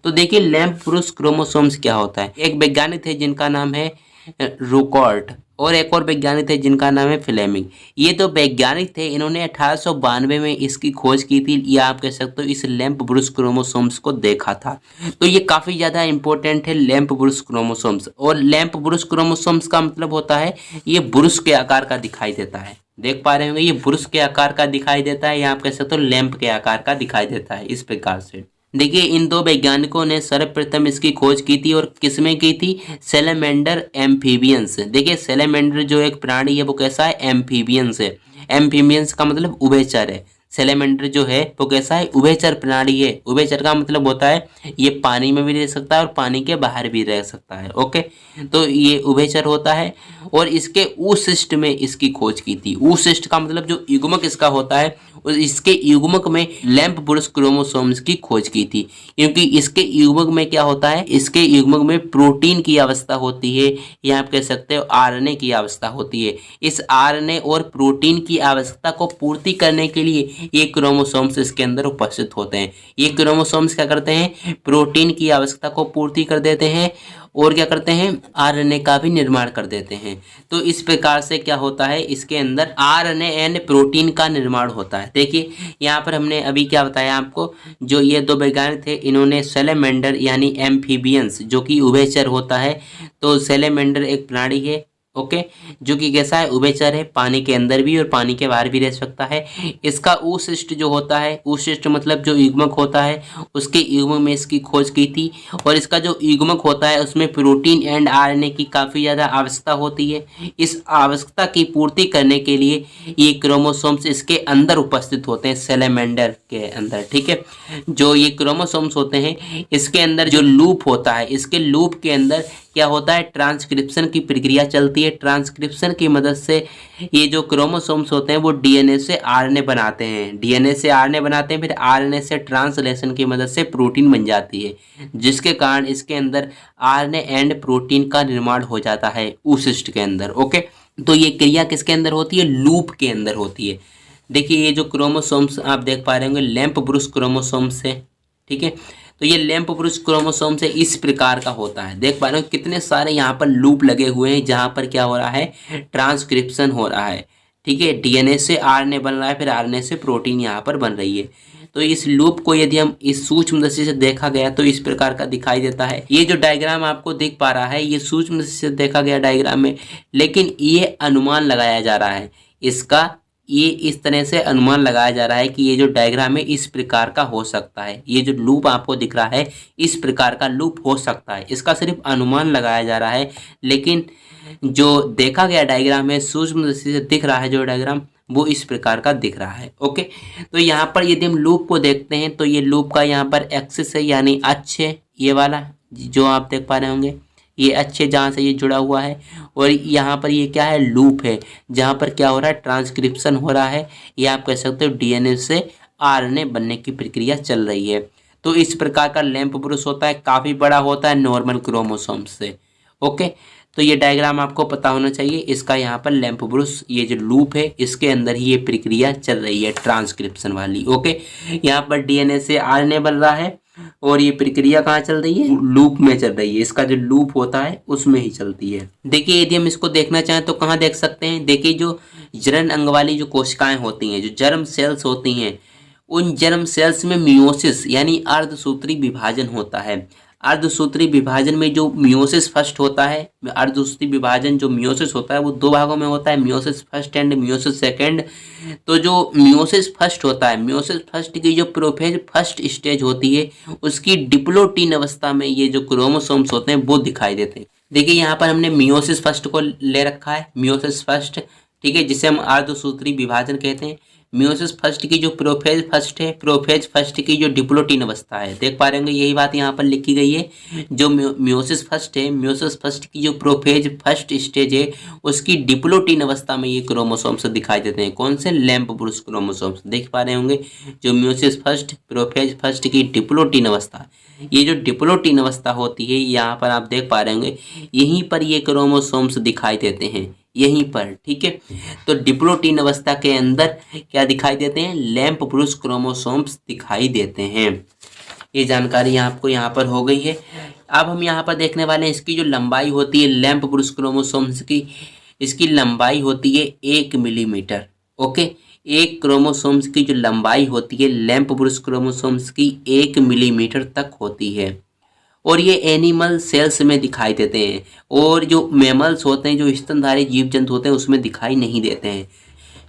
A: तो देखिए लैंप ब्रूस क्रोमोसोम्स क्या होता है। एक वैज्ञानिक थे जिनका नाम है रुकॉर्ट, और एक और वैज्ञानिक थे जिनका नाम है फ्लेमिंग। ये तो वैज्ञानिक थे, इन्होंने 1892 में इसकी खोज की थी, या आप कह सकते हो इस लैंप ब्रूस क्रोमोसोम्स को देखा था। तो ये काफ़ी ज़्यादा इंपॉर्टेंट है लैंप ब्रूस क्रोमोसोम्स। और लैंप ब्रूस क्रोमोसोम्स का मतलब होता है ये ब्रूस के आकार का दिखाई देता है। देख पा रहे होंगे ये ब्रूस के आकार का दिखाई देता है, या आप कह सकते हो लैंप के आकार का दिखाई देता है, इस प्रकार से। देखिए इन दो वैज्ञानिकों ने सर्वप्रथम इसकी खोज की थी, और किसमें की थी, सेलेमेंडर एम्फीबियंस। देखिए सेलेमेंडर जो एक प्राणी है वो कैसा है, एम्फीबियंस है। एम्फीबियंस का मतलब उभयचर है। सैलेमेंडर जो है वो कैसा है, उभयचर प्राणी है। उभयचर का मतलब होता है ये पानी में भी रह सकता है और पानी के बाहर भी रह सकता है। ओके, तो ये उभयचर होता है और इसके ऊशिष्ट में इसकी खोज की थी। ऊशिष्ट का मतलब जो युग्मक इसका होता है, और इसके युग्मक में लैंप ब्रुश क्रोमोसोम्स की खोज की थी, क्योंकि इसके युग्मक में क्या होता है, इसके युग्मक में प्रोटीन की अवस्था होती है, या आप कह सकते हो आरएनए की अवस्था होती है। इस आरएनए और प्रोटीन की आवश्यकता को पूर्ति करने के लिए ये क्रोमोसोम्स इसके अंदर उपस्थित होते हैं। ये क्रोमोसोम्स क्या करते हैं, प्रोटीन की आवश्यकता को पूर्ति कर देते हैं और क्या करते हैं, आरएनए का भी निर्माण कर देते हैं। तो इस प्रकार से क्या होता है, इसके अंदर आरएनए एंड प्रोटीन का निर्माण होता है। देखिए यहाँ पर हमने अभी क्या बताया आपको, जो ये दो वैज्ञानिक थे इन्होंने सैलेमेंडर यानी एम्फीबियंस जो कि उभयचर होता है, तो सैलेमेंडर एक प्राणी है, ओके, जो कि कैसा है, उभयचर है, पानी के अंदर भी और पानी के बाहर भी रह सकता है। इसका ऊशिष्ट जो होता है, ऊशिष्ट मतलब जो युग्मक होता है, उसके युग्मक में इसकी खोज की थी, और इसका जो युग्मक होता है उसमें प्रोटीन एंड आरएनए की काफ़ी ज़्यादा आवश्यकता होती है। इस आवश्यकता की पूर्ति करने के लिए ये क्रोमोसोम्स इसके अंदर उपस्थित होते हैं, सैलेमेंडर के अंदर, ठीक है। जो ये क्रोमोसोम्स होते हैं इसके अंदर जो लूप होता है, इसके लूप के अंदर क्या होता है, ट्रांसक्रिप्शन की प्रक्रिया चलती है। ट्रांसक्रिप्शन की मदद से ये जो क्रोमोसोम्स होते हैं वो डीएनए से आरएनए बनाते हैं, डीएनए से आरएनए बनाते हैं, फिर आरएनए से ट्रांसलेशन की मदद से प्रोटीन बन जाती है, जिसके कारण इसके अंदर आरएनए एंड प्रोटीन का निर्माण हो जाता है ऊशिष्ट के अंदर। ओके, तो ये क्रिया किसके अंदर होती है, लूप के अंदर होती है। देखिए ये जो क्रोमोसोम्स आप देख पा रहे होंगे लैंप ब्रुश क्रोमोसोम्स है, ठीक है। तो ये लैंप ब्रुश क्रोमोसोम से इस प्रकार का होता है, देख पा रहे हो कितने सारे यहाँ पर लूप लगे हुए हैं जहाँ पर क्या हो रहा है, ट्रांसक्रिप्शन हो रहा है, ठीक है। डीएनए से आरएनए बन रहा है, फिर आरएनए से प्रोटीन यहाँ पर बन रही है। तो इस लूप को यदि हम इस सूक्ष्म दृष्टि से देखा गया तो इस प्रकार का दिखाई देता है। ये जो डायग्राम आपको दिख पा रहा है ये सूक्ष्म दृष्टि से देखा गया डायग्राम में, लेकिन ये अनुमान लगाया जा रहा है इसका, ये इस तरह से अनुमान लगाया जा रहा है कि ये जो डायग्राम है इस प्रकार का हो सकता है। ये जो लूप आपको दिख रहा है इस प्रकार का लूप हो सकता है, इसका सिर्फ अनुमान लगाया जा रहा है, लेकिन जो देखा गया डायग्राम है सूक्ष्म दृष्टि से दिख रहा है जो डायग्राम वो इस प्रकार का दिख रहा है। ओके, तो यहाँ पर यदि हम लूप को देखते हैं तो ये लूप का यहाँ पर एक्सिस है यानी अक्ष है, ये वाला जो आप देख पा रहे होंगे ये अच्छे जहाँ से ये जुड़ा हुआ है, और यहाँ पर ये क्या है, लूप है जहाँ पर क्या हो रहा है, ट्रांसक्रिप्शन हो रहा है, या आप कह सकते हो डीएनए से आरएनए बनने की प्रक्रिया चल रही है। तो इस प्रकार का लैंप ब्रुश होता है, काफ़ी बड़ा होता है नॉर्मल क्रोमोसोम से। ओके, तो ये डायग्राम आपको पता होना चाहिए, इसका यहाँ पर लैंप ब्रुश ये जो लूप है इसके अंदर ही ये प्रक्रिया चल रही है ट्रांसक्रिप्शन वाली। ओके, यहाँ पर डीएनए से आरएनए बन रहा है और ये प्रक्रिया कहाँ चल रही है, लूप में चल रही है, इसका जो लूप होता है उसमें ही चलती है। देखिए यदि हम इसको देखना चाहें तो कहाँ देख सकते हैं, देखिए जो जनन अंग वाली जो कोशिकाएं होती हैं, जो जर्म सेल्स होती हैं, उन जर्म सेल्स में मियोसिस यानी अर्धसूत्री विभाजन होता है। अर्धसूत्री विभाजन में जो मियोसिस फर्स्ट होता है, अर्धसूत्री विभाजन जो मियोसिस होता है वो दो भागों में होता है, meiosis first and meiosis second. तो जो मियोसिस फर्स्ट होता है, मियोसिस फर्स्ट की जो प्रोफेज फर्स्ट स्टेज होती है उसकी डिप्लोटीन अवस्था में ये जो क्रोमोसोम्स होते हैं वो दिखाई देते हैं। देखिए यहाँ पर हमने मियोसिस फर्स्ट को ले रखा है, मियोसिस फर्स्ट, ठीक है, जिसे हम अर्धसूत्री विभाजन कहते हैं। मियोसिस फर्स्ट की जो प्रोफेज फर्स्ट है, प्रोफेज फर्स्ट की जो डिप्लोटीन अवस्था है, देख पा रहे होंगे यही बात यहाँ पर लिखी गई है। जो मियोसिस फर्स्ट है, मियोसिस फर्स्ट की जो प्रोफेज फर्स्ट स्टेज है उसकी डिप्लोटीन अवस्था में ये क्रोमोसोम्स दिखाई देते हैं। कौन से, लैंप ब्रुश क्रोमोसोम्स, देख पा रहे होंगे जो मियोसिस फर्स्ट प्रोफेज फर्स्ट की डिप्लोटीन अवस्था, ये जो डिप्लोटीन अवस्था होती है यहाँ पर आप देख पा रहे होंगे यहीं पर ये क्रोमोसोम्स दिखाई देते हैं, यहीं पर, ठीक है। तो डिप्लोटीन अवस्था के अंदर क्या दिखाई देते हैं, लैंप ब्रुश क्रोमोसोम्स दिखाई देते हैं। ये जानकारी आपको यहाँ पर हो गई है। अब हम यहाँ पर देखने वाले हैं इसकी जो लंबाई होती है लैंप ब्रुश क्रोमोसोम्स की, इसकी लंबाई होती है 1 मिलीमीटर। ओके, एक क्रोमोसोम्स की जो लंबाई होती है लैंप ब्रुश क्रोमोसोम्स की 1 मिलीमीटर तक होती है, और ये एनिमल सेल्स में दिखाई देते हैं, और जो मैमल्स होते हैं, जो स्तनधारी जीव जंतु होते हैं उसमें दिखाई नहीं देते हैं।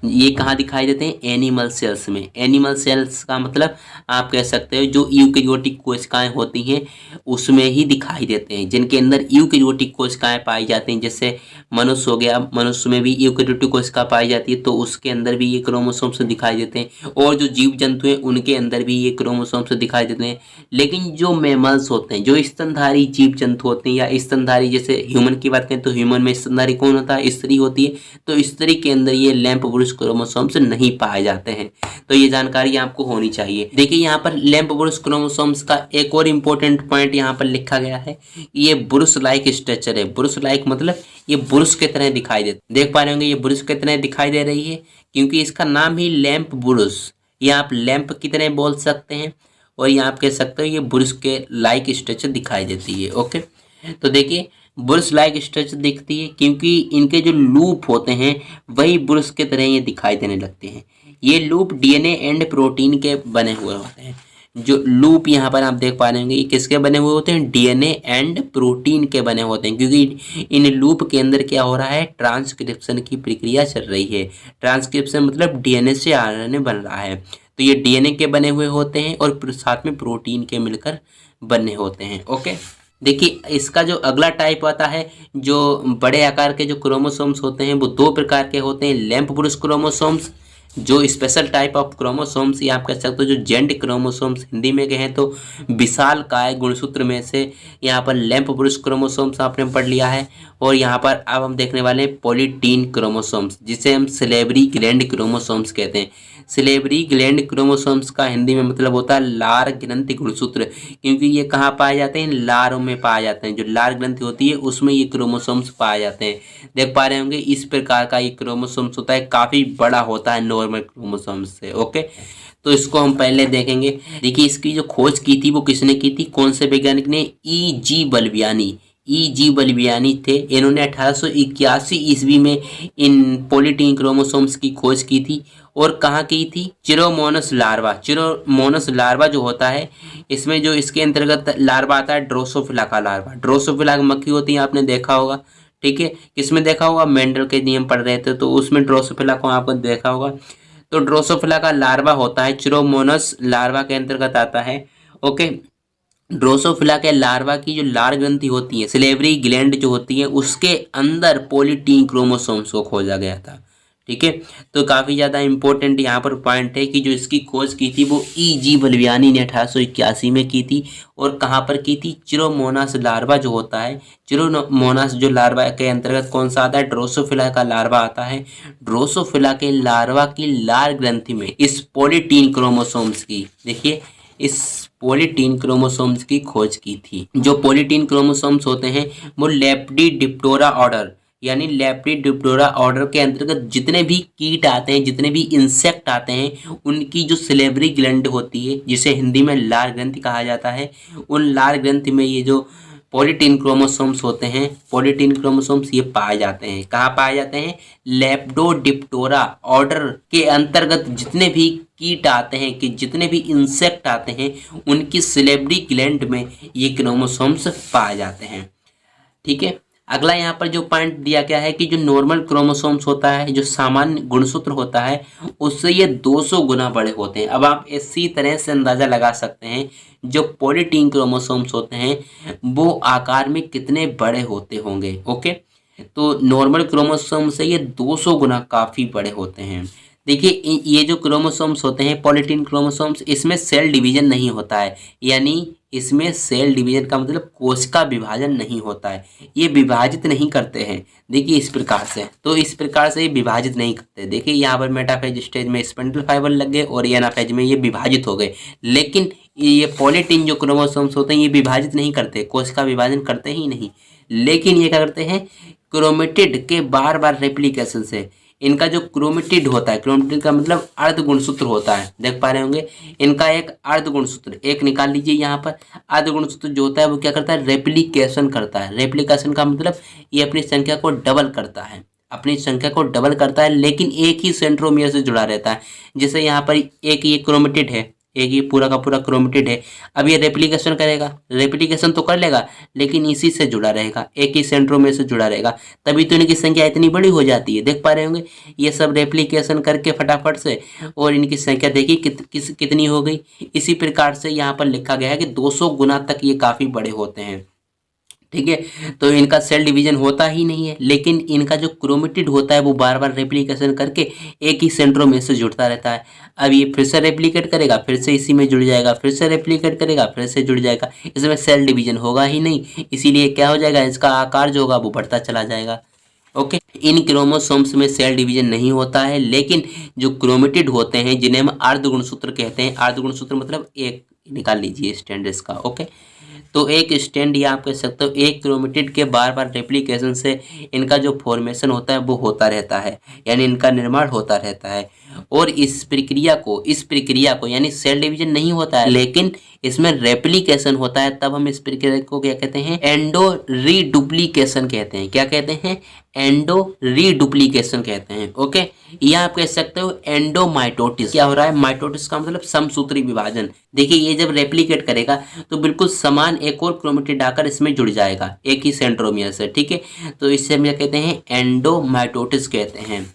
A: ये कहाँ दिखाई देते हैं? एनिमल सेल्स में। एनिमल सेल्स का मतलब आप कह सकते हो जो यूकेरियोटिक कोशिकाएं होती हैं उसमें ही दिखाई देते हैं, जिनके अंदर यूकेरियोटिक कोशिकाएं पाई जाती हैं। जैसे मनुष्य हो गया, मनुष्य में भी यूकेरियोटिक कोशिका पाई जाती है, तो उसके अंदर भी ये क्रोमोसोम्स दिखाई देते हैं। और जो जीव जंतु हैं उनके अंदर भी ये क्रोमोसोम्स दिखाई देते हैं। लेकिन जो मैमल्स होते हैं, जो स्तनधारी जीव जंतु होते हैं, या स्तनधारी जैसे ह्यूमन की बात करें तो ह्यूमन में स्तनधारी कौन होता है? स्त्री होती है। तो स्त्री के अंदर ये लैंप ब्रूस क्रोमोसोम्स नहीं पाए जाते हैं। तो ये जानकारी आपको होनी चाहिए। देखिए यहाँ पर लैंप ब्रूस क्रोमोसोम्स का एक और इम्पोर्टेंट पॉइंट यहाँ पर लिखा गया है। ये ब्रूस लाइक स्ट्रक्चर है। ब्रूस लाइक मतलब ये ब्रूस की तरह दिखाई देख पा रहे होंगे, ये ब्रूस की तरह दिखाई दे रही है क्योंकि इसका नाम ही लैंप ब्रूस। ये आप लैंप की तरह बोल सकते हैं और ये आप कह सकते हो ये ब्रूस के लाइक स्ट्रक्चर दिखाई देती है। ओके, तो देखिए ब्रूस लाइक स्ट्रक्चर दिखती है क्योंकि इनके जो लूप होते हैं वही ब्रूस के तरह ये दिखाई देने लगते हैं। ये लूप डीएनए एंड प्रोटीन के बने हुए होते हैं। जो लूप यहाँ पर आप देख पा रहे होंगे ये किसके बने हुए होते हैं? डीएनए एंड प्रोटीन के बने होते हैं, क्योंकि इन लूप के अंदर क्या हो रहा है? ट्रांसक्रिप्शन की प्रक्रिया चल रही है। ट्रांसक्रिप्शन मतलब डीएनए से आरएनए बन रहा है। तो ये डीएनए के बने हुए होते हैं और साथ में प्रोटीन के मिलकर बने होते हैं। ओके, देखिए इसका जो अगला टाइप आता है, जो बड़े आकार के जो क्रोमोसोम्स होते हैं वो दो प्रकार के होते हैं। लैंप ब्रूस क्रोमोसोम्स, जो स्पेशल टाइप ऑफ क्रोमोसोम्स, या आप कह सकते हो जो जेंट क्रोमोसोम्स हिंदी में कहें तो विशाल काय गुणसूत्र में से यहाँ पर लैंप ब्रूस क्रोमोसोम्स आपने पढ़ लिया है। और यहाँ पर अब हम देखने वाले हैं पॉलीटीन क्रोमोसोम्स, जिसे हम सिलेबरी ग्लैंड क्रोमोसोम्स कहते हैं। सिलेबरी ग्लैंड क्रोमोसोम्स का हिंदी में मतलब होता है लार ग्रंथि गुणसूत्र, क्योंकि ये कहाँ पाए जाते हैं? लारों में पाए जाते हैं। जो लार ग्रंथि होती है उसमें ये क्रोमोसोम्स पाए जाते हैं। देख पा रहे होंगे इस प्रकार का ये क्रोमोसोम्स होता है, काफी बड़ा होता है नॉर्मल क्रोमोसोम्स से। ओके, तो इसको हम पहले देखेंगे। देखिए इसकी जो खोज की थी वो किसने की थी? कौन से वैज्ञानिक ने? ई.जी. बल्बियानी। ई.जी. बल्बियानी थे। इन्होंने 1881 ईस्वी में इन पॉलीटीन क्रोमोसोम्स की खोज की थी। और कहाँ की थी? चिरोमोनस लार्वा। चिरोमोनस लार्वा जो होता है, इसमें जो इसके अंतर्गत लार्वा आता है ड्रोसोफिला का लार्वा। ड्रोसोफिला की मक्खी होती है, आपने देखा होगा। ठीक है, किसमें देखा होगा? मेंडल के नियम पढ़ रहे थे तो उसमें ड्रोसोफिला को आपको देखा होगा। तो ड्रोसोफिला का लार्वा होता है, चिरोमोनस लार्वा के अंतर्गत आता है। ओके, ड्रोसोफिला के लार्वा की जो लार ग्रंथि होती है, सिलेबरी ग्लैंड जो होती है, उसके अंदर पॉलीटीन क्रोमोसोम्स को खोजा गया था। ठीक है, तो काफी ज्यादा इंपॉर्टेंट यहाँ पर पॉइंट है कि जो इसकी खोज की थी वो ई.जी. बल्बियानी ने 1881 में की थी। और कहाँ पर की थी? चिरोमोनास लार्वा जो होता है, चिरोमोनास जो लार्वा के अंतर्गत कौन सा आता है? ड्रोसोफिला का लार्वा आता है। ड्रोसोफिला के लार्वा की लार ग्रंथि में इस पॉलीटीन क्रोमोसोम्स की, देखिए इस पॉलीटीन क्रोमोसोम्स की खोज की थी। जो पॉलीटीन क्रोमोसोम्स होते हैं वो लेपिडोप्टेरा ऑर्डर, यानी लेपिडोप्टेरा ऑर्डर के अंतर्गत जितने भी कीट आते हैं, जितने भी इंसेक्ट आते हैं, उनकी जो सिलेबरी ग्लैंड होती है, जिसे हिंदी में लार ग्रंथि कहा जाता है, उन लार ग्रंथि में ये जो पॉलीटीन क्रोमोसोम्स होते हैं, पॉलीटीन क्रोमोसोम्स ये पाए जाते हैं। कहाँ पाए जाते हैं? लेपिडोप्टेरा ऑर्डर के अंतर्गत जितने भी कीट आते हैं, कि जितने भी इंसेक्ट आते हैं, उनकी सिलेबरी ग्लैंड में ये क्रोमोसोम्स पाए जाते हैं। ठीक है, अगला यहाँ पर जो पॉइंट दिया गया है कि जो नॉर्मल क्रोमोसोम्स होता है, जो सामान्य गुणसूत्र होता है, उससे ये 200 गुना बड़े होते हैं। अब आप इसी तरह से अंदाजा लगा सकते हैं जो पॉलीटीन क्रोमोसोम्स होते हैं वो आकार में कितने बड़े होते होंगे। ओके, तो नॉर्मल क्रोमोसोम से ये 200 गुना काफी बड़े होते हैं। देखिए ये जो क्रोमोसोम्स होते हैं पॉलीटीन क्रोमोसोम्स, इसमें सेल डिवीजन नहीं होता है, यानी इसमें सेल डिवीजन का मतलब कोशिका विभाजन नहीं होता है। ये विभाजित नहीं करते हैं। देखिए इस प्रकार से, तो इस प्रकार से ये विभाजित नहीं करते। देखिए यहाँ पर मेटाफेज स्टेज में स्पिंडल फाइबर लग गए और एनाफेज में ये विभाजित हो गए। लेकिन ये पॉलीटीन जो क्रोमोसोम्स होते हैं ये विभाजित नहीं करते, कोशिका विभाजन करते ही नहीं। लेकिन ये क्या करते हैं? क्रोमेटिड के बार बार रेप्लिकेशन से इनका जो क्रोमेटिड होता है, क्रोमेटिड का मतलब अर्ध गुणसूत्र होता है, देख पा रहे होंगे, इनका एक अर्ध गुणसूत्र एक निकाल लीजिए। यहाँ पर अर्ध गुणसूत्र जो होता है वो क्या करता है? रेप्लिकेशन करता है। रेप्लिकेशन का मतलब ये अपनी संख्या को डबल करता है, अपनी संख्या को डबल करता है, लेकिन एक ही सेंट्रोमियर से जुड़ा रहता है। जैसे यहाँ पर एक ये क्रोमेटिड है, एक ये पूरा का पूरा क्रोमेटिड है। अब ये रेप्लिकेशन करेगा, रेप्लिकेशन तो कर लेगा लेकिन इसी से जुड़ा रहेगा, एक ही सेंट्रोमेयर से जुड़ा रहेगा, तभी तो इनकी संख्या इतनी बड़ी हो जाती है। देख पा रहे होंगे ये सब रेप्लिकेशन करके फटाफट से, और इनकी संख्या देखिए कितनी हो गई। इसी प्रकार से यहाँ पर लिखा गया है कि 200 गुना तक ये काफ़ी बड़े होते हैं। ठीक है, तो इनका सेल डिवीजन होता ही नहीं है, लेकिन इनका जो क्रोमेटिड होता है वो बार बार रेप्लिकेशन करके एक ही सेंट्रोमेयर से जुड़ता रहता है। अब ये फिर से रेप्लिकेट करेगा, फिर से इसी में जुड़ जाएगा, फिर से रेप्लिकेट करेगा, फिर से जुड़ जाएगा, इसमें सेल डिवीजन होगा ही नहीं। इसीलिए क्या हो जाएगा, इसका आकार जो होगा वो बढ़ता चला जाएगा। ओके, इन क्रोमोसोम्स में सेल डिवीजन नहीं होता है, लेकिन जो क्रोमेटिड होते हैं जिन्हें हम अर्ध गुणसूत्र कहते हैं, अर्ध गुणसूत्र मतलब एक निकाल लीजिए स्टैंड इसका। ओके, तो एक स्टैंड या आप कह सकते हो एक क्रोमेटिड के बार बार रेप्लिकेशन से इनका जो फॉर्मेशन होता है वो होता रहता है, यानी इनका निर्माण होता रहता है। और इस प्रक्रिया को यानी सेल डिवीजन नहीं होता है, लेकिन इसमें रेप्लिकेशन होता है, तब हम इस प्रक्रिया को क्या कहते हैं, एंडो रीडुप्लीकेशन कहते हैं। क्या कहते हैं, एंडो रीडुप्लीकेशन कहते हैं। ओके, या आप कह सकते हो एंडोमाइटोटिस। क्या हो रहा है, माइटोटिस का मतलब समसूत्री विभाजन। देखिए ये जब रेप्लिकेट करेगा तो बिल्कुल समान एक और क्रोमेटिड आकर इसमें जुड़ जाएगा एक ही सेंट्रोमियर से। ठीक है, तो इसे हम क्या कहते हैं, एंडोमाइटोटिस कहते हैं।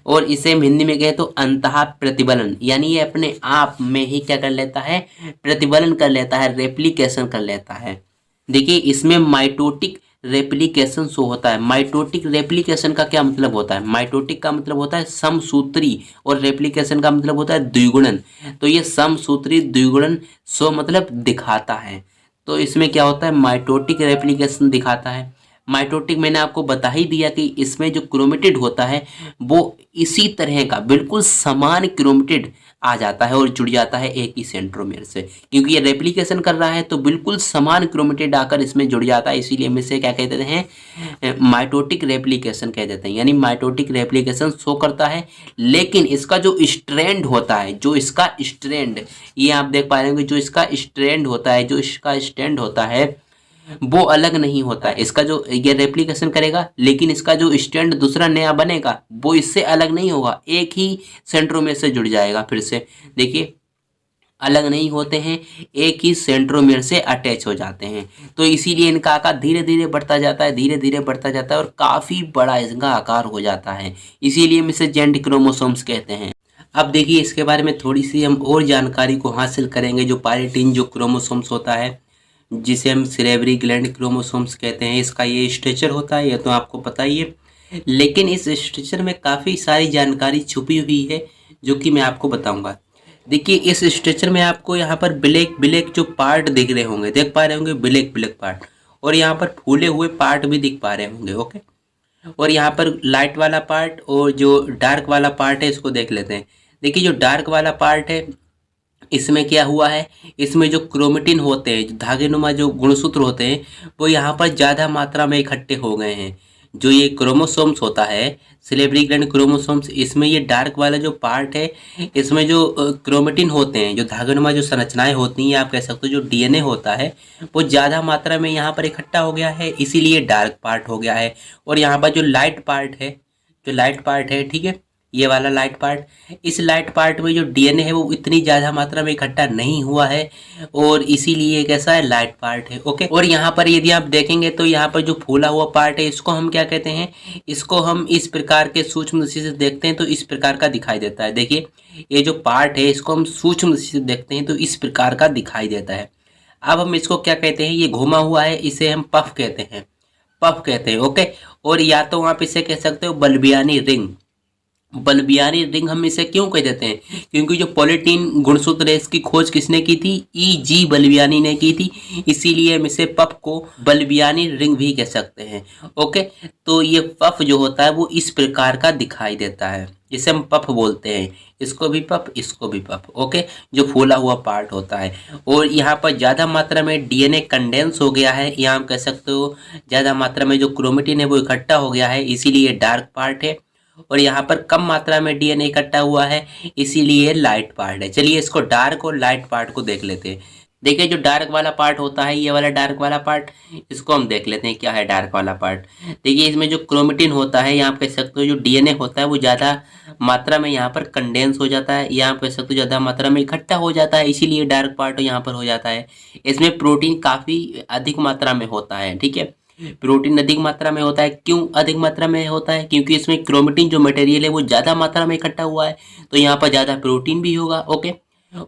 A: और इसे हम हिंदी में कहें तो अंतः प्रतिबलन, यानी ये अपने आप में ही क्या कर लेता है, प्रतिबलन कर लेता है, रेप्लिकेशन कर लेता है। देखिए इसमें माइटोटिक रेप्लिकेशन शो होता है। माइटोटिक रेप्लिकेशन का क्या मतलब होता है, माइटोटिक का मतलब होता है समसूत्री और रेप्लिकेशन का मतलब होता है द्विगुणन। तो ये समसूत्री द्विगुणन शो मतलब दिखाता है। तो इसमें क्या होता है, माइटोटिक रेप्लिकेशन दिखाता है। माइटोटिक मैंने आपको बता ही दिया कि इसमें जो क्रोमेटिड होता है वो इसी तरह का बिल्कुल समान क्रोमेटिड आ जाता है और जुड़ जाता है एक ही सेंट्रोमेयर से, क्योंकि ये रेप्लिकेशन कर रहा है तो बिल्कुल समान क्रोमेटिड आकर इसमें जुड़ जाता है। इसीलिए हम इसे क्या कहते हैं, माइटोटिक रेप्लिकेशन कह देते हैं। यानी माइटोटिक रेप्लिकेशन शो करता है, लेकिन इसका जो स्ट्रैंड होता है, जो इसका स्ट्रैंड, ये आप देख पा रहे होंगे, जो इसका स्ट्रैंड होता है, जो इसका स्टैंड होता है वो अलग नहीं होता है। इसका जो ये रेप्लिकेशन करेगा, लेकिन इसका जो स्टैंड दूसरा नया बनेगा वो इससे अलग नहीं होगा, एक ही सेंट्रोमेयर से जुड़ जाएगा। फिर से देखिए अलग नहीं होते हैं, एक ही सेंट्रोमेयर से अटैच हो जाते हैं। तो इसीलिए इनका आकार धीरे धीरे बढ़ता जाता है, धीरे धीरे बढ़ता जाता है और काफ़ी बड़ा इसका आकार हो जाता है। इसीलिए हम इसे जेंट क्रोमोसोम्स कहते हैं। अब देखिए इसके बारे में थोड़ी सी हम और जानकारी को हासिल करेंगे। जो पायरेटिन जो क्रोमोसोम्स होता है, जिसे हम सिलेब्री ग्लैंड क्रोमोसोम्स कहते हैं, इसका ये स्ट्रक्चर होता है, यह तो आपको पता ही है। लेकिन इस स्ट्रक्चर में काफ़ी सारी जानकारी छुपी हुई है जो कि मैं आपको बताऊंगा। देखिए इस स्ट्रक्चर में आपको यहाँ पर ब्लैक ब्लैक जो पार्ट दिख रहे होंगे, देख पा रहे होंगे ब्लैक ब्लैक पार्ट, और यहाँ पर फूले हुए पार्ट भी दिख पा रहे होंगे। ओके, और यहाँ पर लाइट वाला पार्ट और जो डार्क वाला पार्ट है इसको देख लेते हैं। देखिए जो डार्क वाला पार्ट है इसमें क्या हुआ है, इसमें जो क्रोमेटिन होते हैं, जो धागेनुमा जो गुणसूत्र होते हैं वो यहाँ पर ज़्यादा मात्रा में इकट्ठे हो गए हैं। जो ये क्रोमोसोम्स होता है, सिलेब्री ग्लैंड क्रोमोसोम्स, इसमें ये डार्क वाला जो पार्ट है, इसमें जो क्रोमेटिन होते हैं, जो धागेनुमा जो संरचनाएं होती हैं, आप कह सकते हो जो डीएनए होता है वो ज़्यादा मात्रा में यहाँ पर इकट्ठा हो गया है, इसीलिए डार्क पार्ट हो गया है। और यहाँ पर जो लाइट पार्ट है, ठीक है, ये वाला लाइट पार्ट, इस लाइट पार्ट में जो डीएनए है वो इतनी ज़्यादा मात्रा में इकट्ठा नहीं हुआ है और इसीलिए कैसा है, लाइट पार्ट है। ओके, और यहाँ पर यदि आप देखेंगे तो यहाँ पर जो फूला हुआ पार्ट है इसको हम क्या कहते हैं, इसको हम इस प्रकार के सूक्ष्म दृष्टि से देखते हैं तो इस प्रकार का दिखाई देता है। देखिए ये जो पार्ट है इसको हम सूक्ष्म दृष्टि से देखते हैं तो इस प्रकार का दिखाई देता है। अब हम इसको क्या कहते हैं, ये घुमा हुआ है, इसे हम पफ कहते हैं, ओके। और या तो आप इसे कह सकते हो बल्बियानी रिंग। बल्बियानी रिंग हम इसे क्यों कह देते हैं, क्योंकि जो पॉलीटीन गुणसूत्र है इसकी खोज किसने की थी, ई.जी. बल्बियानी ने की थी, इसीलिए हम इसे पफ को बल्बियानी रिंग भी कह सकते हैं। ओके, तो ये पफ जो होता है वो इस प्रकार का दिखाई देता है, जिसे हम पफ बोलते हैं, इसको भी पफ, इसको भी पफ। ओके, जो फूला हुआ पार्ट होता है। और यहाँ पर ज़्यादा मात्रा में डीएनए कंडेंस हो गया है, यहाँ हम कह सकते हो ज़्यादा मात्रा में जो क्रोमेटिन है वो इकट्ठा हो गया है, इसीलिए डार्क पार्ट है। और यहाँ पर कम मात्रा में डीएनए इकट्ठा हुआ है, इसीलिए लाइट पार्ट है। चलिए इसको डार्क और लाइट पार्ट को देख लेते हैं। देखिए जो डार्क वाला पार्ट होता है, ये वाला डार्क वाला पार्ट, इसको हम देख लेते हैं क्या है डार्क वाला पार्ट। देखिए इसमें जो क्रोमेटिन होता है, यहाँ आप कह सकते हो जो डीएनए होता है वो ज़्यादा मात्रा में यहाँ पर कंडेंस हो जाता है, या आप कह सकते हो ज़्यादा मात्रा में इकट्ठा हो जाता है, इसीलिए डार्क पार्ट यहाँ पर हो जाता है। इसमें प्रोटीन काफ़ी अधिक मात्रा में होता है, ठीक है। प्रोटीन अधिक मात्रा में होता है, क्यों अधिक मात्रा में होता है? क्योंकि इसमें क्रोमेटिन जो मटेरियल है वो ज़्यादा मात्रा में इकट्ठा हुआ है, तो यहाँ पर ज़्यादा प्रोटीन भी होगा। ओके,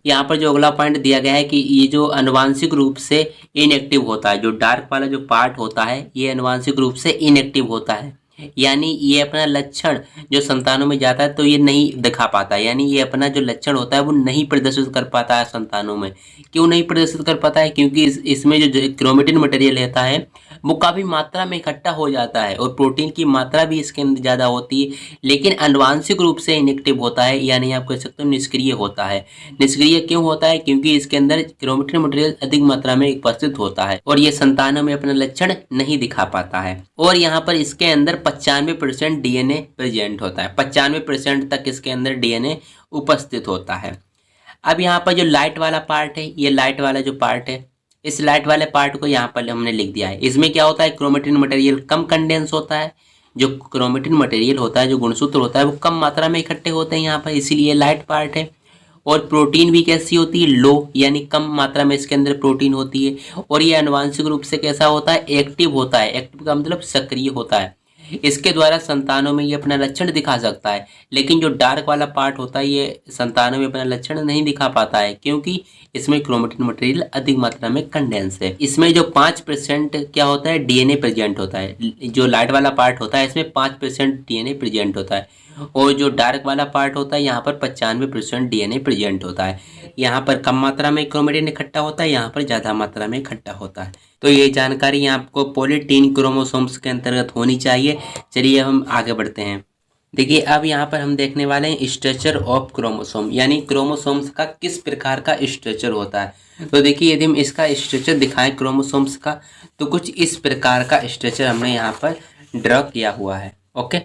A: यहाँ पर जो अगला पॉइंट दिया गया है कि ये जो आनुवांशिक रूप से इनएक्टिव होता है, जो डार्क वाला जो पार्ट होता है ये आनुवांशिक रूप से इनएक्टिव होता है, यानी ये अपना लक्षण जो संतानों में जाता है तो ये नहीं दिखा पाता, यानी ये अपना जो लक्षण होता है वो नहीं प्रदर्शित कर पाता है संतानों में। क्यों नहीं प्रदर्शित कर पाता है? क्योंकि इसमें जो क्रोमेटिन मटेरियल रहता है वो काफ़ी मात्रा में इकट्ठा हो जाता है और प्रोटीन की मात्रा भी इसके अंदर ज़्यादा होती है, लेकिन आनुवांशिक रूप से इनएक्टिव होता है, यानी आप कह सकते हो निष्क्रिय होता है। निष्क्रिय क्यों होता है? क्योंकि इसके अंदर क्रोमेटिन मटेरियल अधिक मात्रा में उपस्थित होता है और ये संतानों में अपना लक्षण नहीं दिखा पाता है। और यहाँ पर इसके अंदर 95% डीएनए प्रेजेंट होता है, 95% तक इसके अंदर डीएनए उपस्थित होता है। अब यहाँ पर जो लाइट वाला पार्ट है, ये लाइट वाला जो पार्ट है, इस लाइट वाले पार्ट को यहाँ पर हमने लिख दिया है। इसमें क्या होता है? क्रोमेटिन मटेरियल कम कंडेंस होता है, जो क्रोमेटिन मटेरियल होता है, जो गुणसूत्र होता है वो कम मात्रा में इकट्ठे होते हैं यहाँ पर, इसीलिए लाइट पार्ट है। और प्रोटीन भी कैसी होती है? लो, यानी कम मात्रा में इसके अंदर प्रोटीन होती है। और ये आनुवांशिक रूप से कैसा होता है? एक्टिव होता है। एक्टिव का मतलब सक्रिय होता है, इसके द्वारा संतानों में ये अपना लक्षण दिखा सकता है। लेकिन जो डार्क वाला पार्ट होता है ये संतानों में अपना लक्षण नहीं दिखा पाता है, क्योंकि इसमें क्रोमेटिन मटेरियल अधिक मात्रा में कंडेंस है। इसमें जो 5% क्या होता है? डीएनए प्रेजेंट होता है। जो लाइट वाला पार्ट होता है इसमें 5% डीएनए प्रेजेंट होता है, और जो डार्क वाला पार्ट होता है यहाँ पर 95% डीएनए प्रेजेंट होता है। यहाँ पर कम मात्रा में क्रोमेटिन इकट्ठा होता है, यहाँ पर ज़्यादा मात्रा में इकट्ठा होता है। तो ये जानकारी आपको पॉलीटीन क्रोमोसोम्स के अंतर्गत होनी चाहिए। चलिए हम आगे बढ़ते हैं। देखिए अब यहाँ पर हम देखने वाले हैं स्ट्रक्चर ऑफ क्रोमोसोम, यानी क्रोमोसोम्स का किस प्रकार का स्ट्रक्चर होता है। तो देखिए यदि हम इसका स्ट्रक्चर दिखाएं क्रोमोसोम्स का, तो कुछ इस प्रकार का स्ट्रक्चर हमने यहाँ पर ड्रॉ किया हुआ है। ओके,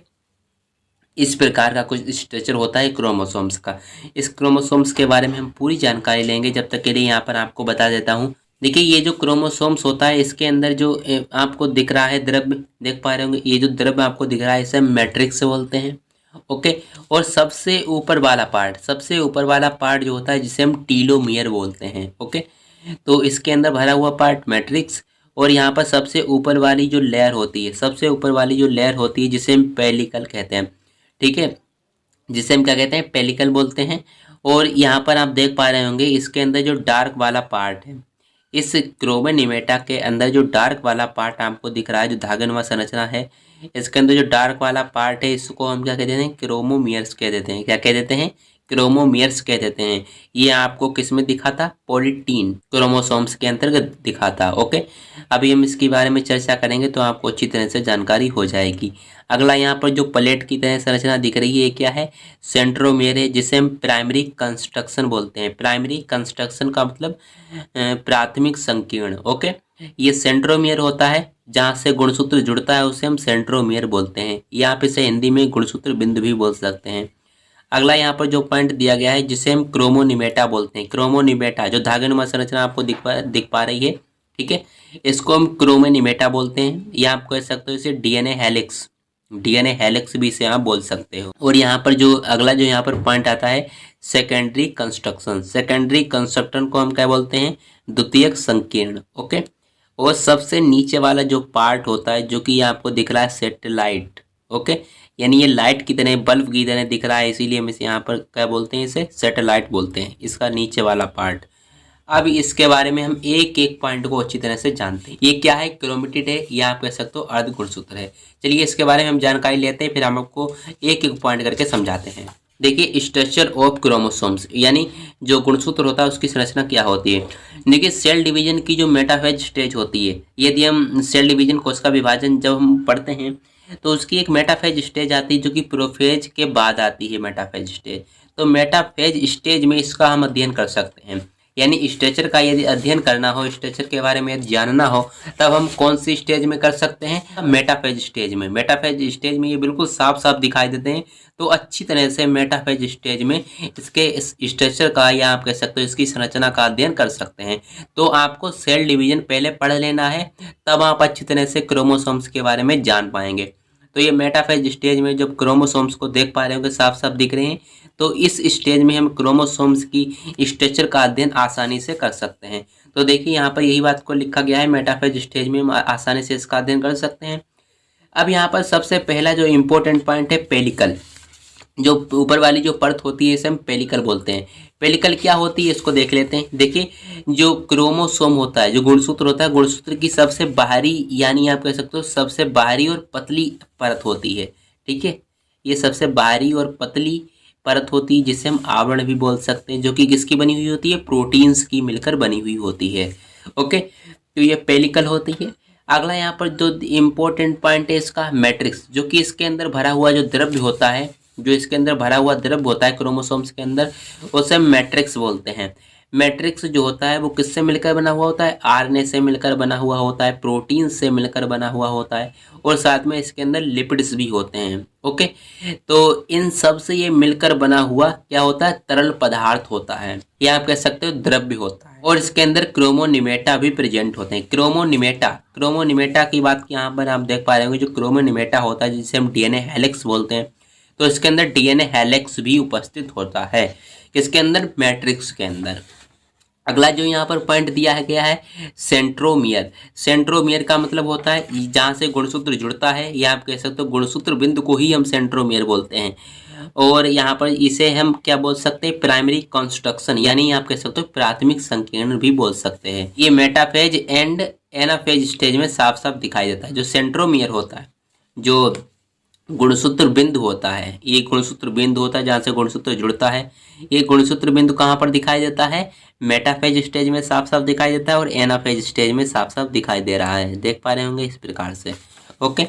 A: इस प्रकार का कुछ स्ट्रक्चर होता है क्रोमोसोम्स का। इस क्रोमोसोम्स के बारे में हम पूरी जानकारी लेंगे, जब तक के लिए यहाँ पर आपको बता देता हूँ। देखिए ये जो क्रोमोसोम्स होता है इसके अंदर जो आपको दिख रहा है द्रव्य, देख पा रहे होंगे, ये जो द्रव्य आपको दिख रहा है इसे मैट्रिक्स बोलते हैं। ओके, और सबसे ऊपर वाला पार्ट, सबसे ऊपर वाला पार्ट जो होता है जिसे हम टीलोमियर बोलते हैं। ओके, तो इसके अंदर भरा हुआ पार्ट मैट्रिक्स, और यहाँ पर सबसे ऊपर वाली जो लेयर होती है, सबसे ऊपर वाली जो लेयर होती है जिसे हम पेलिकल कहते हैं, ठीक है, जिसे हम क्या कहते हैं? पेलिकल बोलते हैं। और यहाँ पर आप देख पा रहे होंगे इसके अंदर जो डार्क वाला पार्ट है, इस क्रोमेनिमेटा के अंदर जो डार्क वाला पार्ट आपको दिख रहा है, जो धागनवा संरचना है, इसके अंदर जो डार्क वाला पार्ट है इसको हम क्या कह देते हैं? क्रोमोमियर्स कह देते हैं। क्या कह देते हैं? क्रोमोमियर्स कह देते हैं। ये आपको किस में दिखा था? पॉलीटीन क्रोमोसोम्स के अंतर्गत दिखा था। ओके, अभी हम इसके बारे में चर्चा करेंगे तो आपको अच्छी तरह से जानकारी हो जाएगी। अगला यहाँ पर जो प्लेट की तरह संरचना दिख रही है ये क्या है? सेंट्रोमियर है, जिसे हम प्राइमरी कंस्ट्रक्शन बोलते हैं। प्राइमरी कंस्ट्रक्शन का मतलब प्राथमिक संकीर्ण। ओके, ये सेंट्रोमियर होता है, जहाँ से गुणसूत्र जुड़ता है उसे हम सेंट्रोमियर बोलते हैं, या आप इसे हिंदी में गुणसूत्र बिंदु भी बोल सकते हैं। अगला यहाँ पर जो पॉइंट दिया गया है जिसे हम क्रोमोनिमेटा बोलते हैं। क्रोमोनिमेटा जो धागेनुमा संरचना आपको दिख पा रही है, ठीक है, इसको हम क्रोमोनिमेटा बोलते हैं, या आप कह सकते हो इसे डीएनए हेलिक्स, डीएनए हेलिक्स भी इसे आप बोल सकते हो। और यहाँ पर जो अगला जो यहाँ पर पॉइंट आता है सेकेंडरी कंस्ट्रक्शन। सेकेंडरी कंस्ट्रक्शन को हम क्या बोलते हैं? द्वितीयक संकीर्ण। ओके, और सबसे नीचे वाला जो पार्ट होता है जो कि ये आपको दिख रहा है सैटेलाइट। ओके, यानी ये लाइट की तरह, बल्ब की तरह दिख रहा है, इसीलिए हम इसे यहाँ पर क्या बोलते हैं? इसे सैटेलाइट बोलते हैं, इसका नीचे वाला पार्ट। अब इसके बारे में हम एक एक पॉइंट को अच्छी तरह से जानते हैं। ये क्या है? क्रोमेटिड है, या आप कह सकते हो अर्ध गुणसूत्र है। चलिए इसके बारे में हम जानकारी लेते हैं, फिर हम आपको एक एक पॉइंट करके समझाते हैं। देखिए स्ट्रक्चर ऑफ क्रोमोसोम्स, यानी जो गुणसूत्र होता है उसकी संरचना क्या होती है। देखिए सेल डिवीजन की जो मेटाफेज स्टेज होती है, यदि हम सेल डिवीजन कोशिका विभाजन जब हम पढ़ते हैं तो उसकी एक मेटाफेज स्टेज आती है जो कि प्रोफेज के बाद आती है मेटाफेज स्टेज। तो मेटाफेज स्टेज में इसका हम अध्ययन कर सकते हैं, यानी स्ट्रक्चर का यदि अध्ययन करना हो, स्ट्रक्चर के बारे में यदि जानना हो, तब हम कौन सी स्टेज में कर सकते हैं? मेटाफेज स्टेज में। मेटाफेज स्टेज में ये बिल्कुल साफ साफ दिखाई देते हैं। तो अच्छी तरह से मेटाफेज स्टेज में इसके इस स्ट्रक्चर का या आप कह सकते हो इसकी संरचना का अध्ययन कर सकते हैं। तो आपको सेल डिवीजन पहले पढ़ लेना है, तब आप अच्छी तरह से क्रोमोसोम्स के बारे में जान पाएंगे। तो ये मेटाफेज स्टेज में जब क्रोमोसोम्स को देख पा रहे होंगे, साफ साफ दिख रहे हैं, तो इस स्टेज में हम क्रोमोसोम्स की स्ट्रक्चर का अध्ययन आसानी से कर सकते हैं। तो देखिए यहाँ पर यही बात को लिखा गया है, मेटाफेज स्टेज में हम आसानी से इसका अध्ययन कर सकते हैं। अब यहाँ पर सबसे पहला जो इम्पोर्टेंट पॉइंट है पेलिकल, जो ऊपर वाली जो परत होती है इसे हम पेलिकल बोलते हैं। पेलिकल क्या होती है इसको देख लेते हैं। देखिए जो क्रोमोसोम होता है, जो गुणसूत्र होता है, गुणसूत्र की सबसे बाहरी यानी आप कह सकते हो सबसे बाहरी और पतली परत होती है। ठीक है, ये सबसे बाहरी और पतली परत होती है जिसे हम आवरण भी बोल सकते हैं, जो कि किसकी बनी हुई होती है? प्रोटीन्स की मिलकर बनी हुई होती है। ओके, तो ये पेलिकल होती है। अगला यहाँ पर जो इम्पोर्टेंट पॉइंट है इसका मैट्रिक्स, जो कि इसके अंदर भरा हुआ जो द्रव्य होता है, जो इसके अंदर भरा हुआ द्रव्य होता है क्रोमोसोम्स के अंदर, उसे मैट्रिक्स बोलते हैं। मैट्रिक्स जो होता है वो किससे मिलकर बना हुआ होता है? आरएनए से मिलकर बना हुआ होता है, प्रोटीन से मिलकर बना हुआ होता है, और साथ में इसके अंदर लिपिड्स भी होते हैं। ओके, तो इन सब से ये मिलकर बना हुआ क्या होता है? तरल पदार्थ होता है, या आप कह सकते हो द्रव्य होता है। और इसके अंदर क्रोमोनिमेटा भी प्रेजेंट होते हैं। क्रोमोनिमेटा की बात यहाँ पर आप देख पा रहे होंगे, जो क्रोमोनिमेटा होता है जिसे हम डीएनए हेलिक्स बोलते हैं, तो इसके अंदर डीएनए हेलिक्स भी उपस्थित होता है। किसके अंदर? मैट्रिक्स के अंदर। अगला जो यहाँ पर पॉइंट दिया है गया है सेंट्रोमियर। सेंट्रोमियर का मतलब होता है जहाँ से गुणसूत्र जुड़ता है, या आप कह सकते हो गुणसूत्र बिंदु को ही हम सेंट्रोमियर बोलते हैं। और यहाँ पर इसे हम क्या बोल सकते हैं? प्राइमरी कंस्ट्रक्शन, यानी आप कह सकते हो प्राथमिक संकीर्ण भी बोल सकते हैं। ये मेटाफेज एंड एनाफेज स्टेज में साफ साफ दिखाई देता है। जो सेंट्रोमियर होता है, जो गुणसूत्र बिंदु होता है, ये गुणसूत्र बिंदु होता है जहाँ से गुणसूत्र जुड़ता है। ये गुणसूत्र बिंदु कहाँ पर दिखाई देता है? मेटाफेज स्टेज में साफ साफ दिखाई देता है, और एनाफेज स्टेज में साफ साफ दिखाई दे रहा है। देख पा रहे होंगे इस प्रकार से। ओके,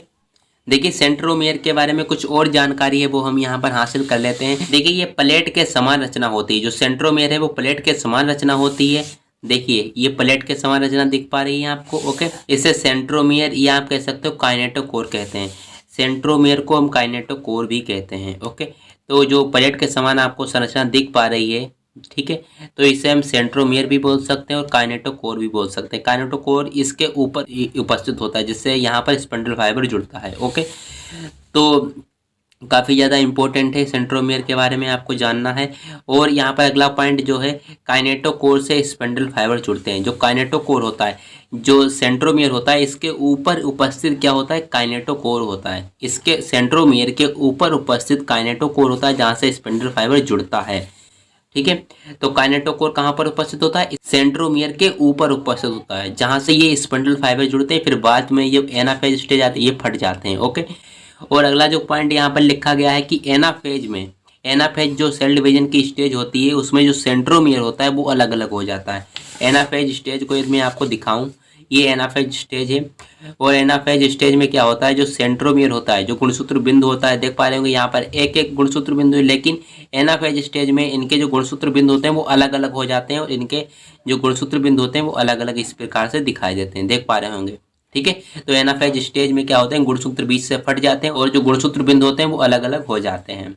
A: देखिए सेंट्रोमियर के बारे में कुछ और जानकारी है वो हम यहाँ पर हासिल कर लेते हैं। देखिए ये प्लेट के समान रचना होती है। जो सेंट्रोमियर है वो प्लेट के समान रचना होती है। देखिए ये प्लेट के समान रचना दिख पा रही है आपको। ओके, इसे सेंट्रोमियर या आप कह सकते हो काइनेटोकोर कहते हैं। सेंट्रोमियर को हम काइनेटोकोर भी कहते हैं। ओके, तो जो प्लेट के समान आपको संरचना दिख पा रही है, ठीक है, तो इसे हम सेंट्रोमियर भी बोल सकते हैं और काइनेटोकोर भी बोल सकते हैं। काइनेटोकोर इसके ऊपर उपस्थित होता है, जिससे यहाँ पर स्पिंडल फाइबर जुड़ता है। ओके, तो काफ़ी ज़्यादा इंपॉर्टेंट है, सेंट्रोमियर के बारे में आपको जानना है। और यहाँ पर अगला पॉइंट जो है, काइनेटोकोर से स्पिंडल फाइबर जुड़ते हैं। जो काइनेटोकोर होता है, जो सेंट्रोमियर होता है, इसके ऊपर उपस्थित क्या होता है? काइनेटोकोर होता है। इसके सेंट्रोमियर के ऊपर उपस्थित काइनेटोकोर होता है, जहाँ से स्पिंडल फाइबर जुड़ता है। ठीक है, तो काइनेटोकोर कहाँ पर उपस्थित होता है? सेंट्रोमियर के ऊपर उपस्थित होता है, जहाँ से ये स्पिंडल फाइबर जुड़ते हैं। फिर बाद में ये एनाफेज स्टेज आते हैं, ये फट जाते हैं। ओके, और अगला जो पॉइंट यहाँ पर लिखा गया है कि एनाफेज में, एनाफेज जो सेल डिवीजन की स्टेज होती है, उसमें जो सेंट्रोमियर होता है वो अलग अलग हो जाता है। एनाफेज स्टेज को यदि मैं आपको दिखाऊं, ये एनाफेज स्टेज है। और एनाफेज स्टेज में क्या होता है? जो सेंट्रोमियर होता है, जो गुणसूत्र बिंदु होता है, देख पा रहे होंगे यहाँ पर एक एक गुणसूत्र बिंदु है, लेकिन एनाफेज स्टेज में इनके जो गुणसूत्र बिंदु होते हैं वो अलग अलग हो जाते हैं, और इनके जो गुणसूत्र बिंदु होते हैं वो अलग अलग इस प्रकार से दिखाई देते हैं। देख पा रहे होंगे। ठीक है, तो एनाफेज स्टेज में क्या होते हैं? गुणसूत्र बीच से फट जाते हैं, और जो गुणसूत्र बिंदु होते हैं वो अलग अलग हो जाते हैं।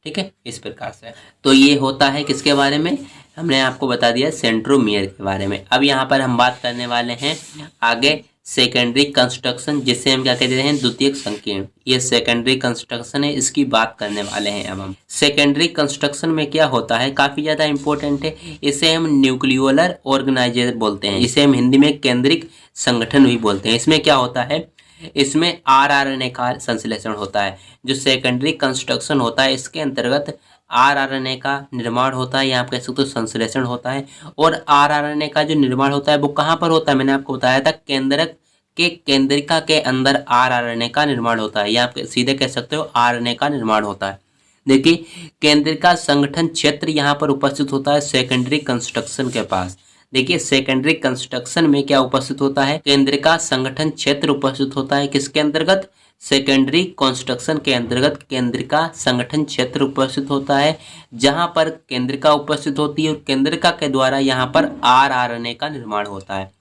A: ठीक है, इस प्रकार से। तो ये होता है किसके बारे में? हमने आपको बता दिया सेंट्रोमियर के बारे में। अब यहाँ पर हम बात करने वाले हैं आगे सेकेंडरी कंस्ट्रक्शन, जिसे हम क्या कहते हैं? द्वितीयक संकीर्ण। ये सेकेंडरी कंस्ट्रक्शन है, इसकी बात करने वाले हैं अब हम। सेकेंडरी कंस्ट्रक्शन में क्या होता है? काफी ज्यादा इंपॉर्टेंट है। इसे हम न्यूक्लियोलर ऑर्गेनाइजेशन बोलते हैं, इसे हम हिंदी में केंद्रिक संगठन भी बोलते हैं। इसमें क्या होता है? इसमें आरआरएनए का संश्लेषण होता है। जो सेकेंडरी कंस्ट्रक्शन होता है, इसके अंतर्गत आरआरएनए का निर्माण होता है, या आप कह सकते हो संश्लेषण होता है। और आरआरएनए का जो निर्माण होता है वो कहाँ पर होता है? मैंने आपको बताया था केंद्रक के केंद्रिका के अंदर आरआरएनए का निर्माण होता है, या आप सीधे कह सकते हो आरएनए का निर्माण होता है। देखिए केंद्रिका संगठन क्षेत्र यहाँ पर उपस्थित होता है सेकेंडरी कंस्ट्रक्शन के पास। देखिए सेकेंडरी कंस्ट्रक्शन में क्या उपस्थित होता है? केंद्रिका संगठन क्षेत्र उपस्थित होता है। किसके अंतर्गत? सेकेंडरी कंस्ट्रक्शन के अंतर्गत केंद्रिका संगठन क्षेत्र उपस्थित होता है, जहां पर केंद्रिका उपस्थित होती है और केंद्रिका के द्वारा यहां पर आरएनए का निर्माण होता है।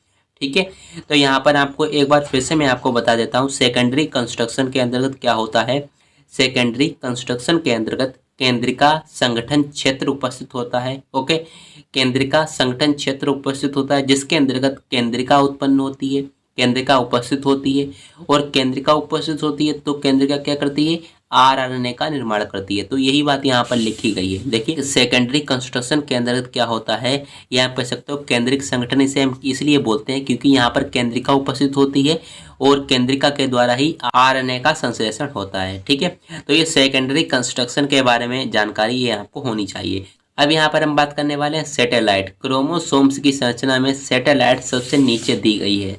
A: ठीक है, तो यहाँ पर आपको एक बार फिर से मैं आपको बता देता हूँ सेकेंडरी कंस्ट्रक्शन के अंतर्गत क्या होता है। सेकेंडरी कंस्ट्रक्शन के अंतर्गत केंद्रिका संगठन क्षेत्र उपस्थित होता है। ओके, केंद्रिका संगठन क्षेत्र उपस्थित होता है जिसके अंतर्गत केंद्रिका उत्पन्न होती है, केंद्रिका उपस्थित होती है और केंद्रिका उपस्थित होती है तो केंद्रिका क्या करती है, आरएनए का निर्माण करती है। तो यही बात यहाँ पर लिखी गई है। देखिए सेकेंडरी कंस्ट्रक्शन के अंतर्गत क्या होता है, यहाँ कह सकते हो केंद्रिक संगठन, इसे हम इसलिए बोलते हैं क्योंकि यहाँ पर केंद्रिका उपस्थित होती है और केंद्रिका के द्वारा ही आरएनए का संश्लेषण होता है। ठीक है, तो ये सेकेंडरी कंस्ट्रक्शन के बारे में जानकारी ये आपको होनी चाहिए। अब यहाँ पर हम बात करने वाले हैं सैटेलाइट। क्रोमोसोम्स की संरचना में सैटेलाइट सबसे नीचे दी गई है।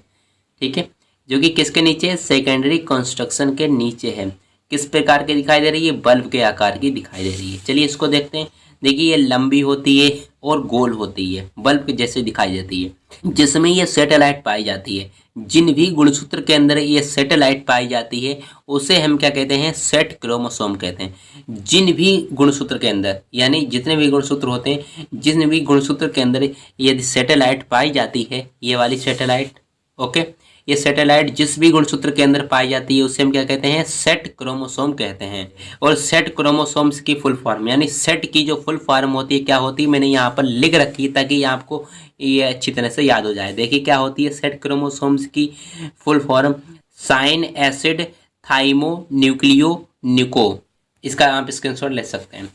A: ठीक है, जो कि किसके नीचे है, सेकेंडरी कंस्ट्रक्शन के नीचे है। किस प्रकार की दिखाई दे रही है, बल्ब के आकार की दिखाई दे रही है। चलिए इसको देखते हैं। देखिए ये लंबी होती है और गोल होती है, बल्ब के जैसे दिखाई देती है, जिसमें ये सैटेलाइट पाई जाती है। जिन भी गुणसूत्र के अंदर ये सैटेलाइट पाई जाती है उसे हम क्या कहते हैं, सेट क्रोमोसोम कहते हैं। जिन भी गुणसूत्र के अंदर, यानी जितने भी गुणसूत्र होते हैं, जिन भी गुणसूत्र के अंदर यदि सैटेलाइट पाई जाती है, ये वाली सैटेलाइट, ओके, ये सैटेलाइट जिस भी गुणसूत्र के अंदर पाई जाती है उसे हम क्या कहते हैं, सेट क्रोमोसोम कहते हैं। और सेट क्रोमोसोम्स की फुल फॉर्म, यानी सेट की जो फुल फॉर्म होती है क्या होती है, मैंने यहाँ पर लिख रखी है ताकि आपको ये अच्छी तरह से याद हो जाए। देखिए क्या होती है सेट क्रोमोसोम्स की फुल फॉर्म, साइन एसिड थाइमो न्यूक्लियो न्यूको। इसका आप स्क्रीनशॉट ले सकते हैं।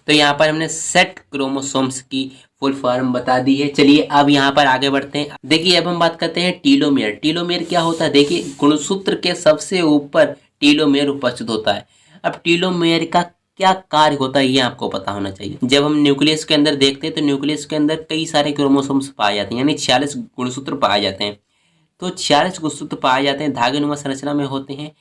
A: तो यहाँ पर हमने सेट क्रोमोसोम्स की फुल फॉर्म बता दी है। चलिए अब यहाँ पर आगे बढ़ते हैं। देखिए अब हम बात करते हैं टीलोमेयर। टीलोमेयर क्या होता है, देखिए गुणसूत्र के सबसे ऊपर टीलोमेयर उपस्थित होता है। अब टीलोमेयर का क्या कार्य होता है ये आपको पता होना चाहिए। जब हम न्यूक्लियस के अंदर देखते हैं तो न्यूक्लियस के अंदर कई सारे क्रोमोसोम्स पाए जाते हैं, यानी 46 गुणसूत्र पाए जाते हैं। तो 46 गुणसूत्र पाए जाते हैं, धागेनुमा संरचना में होते हैं।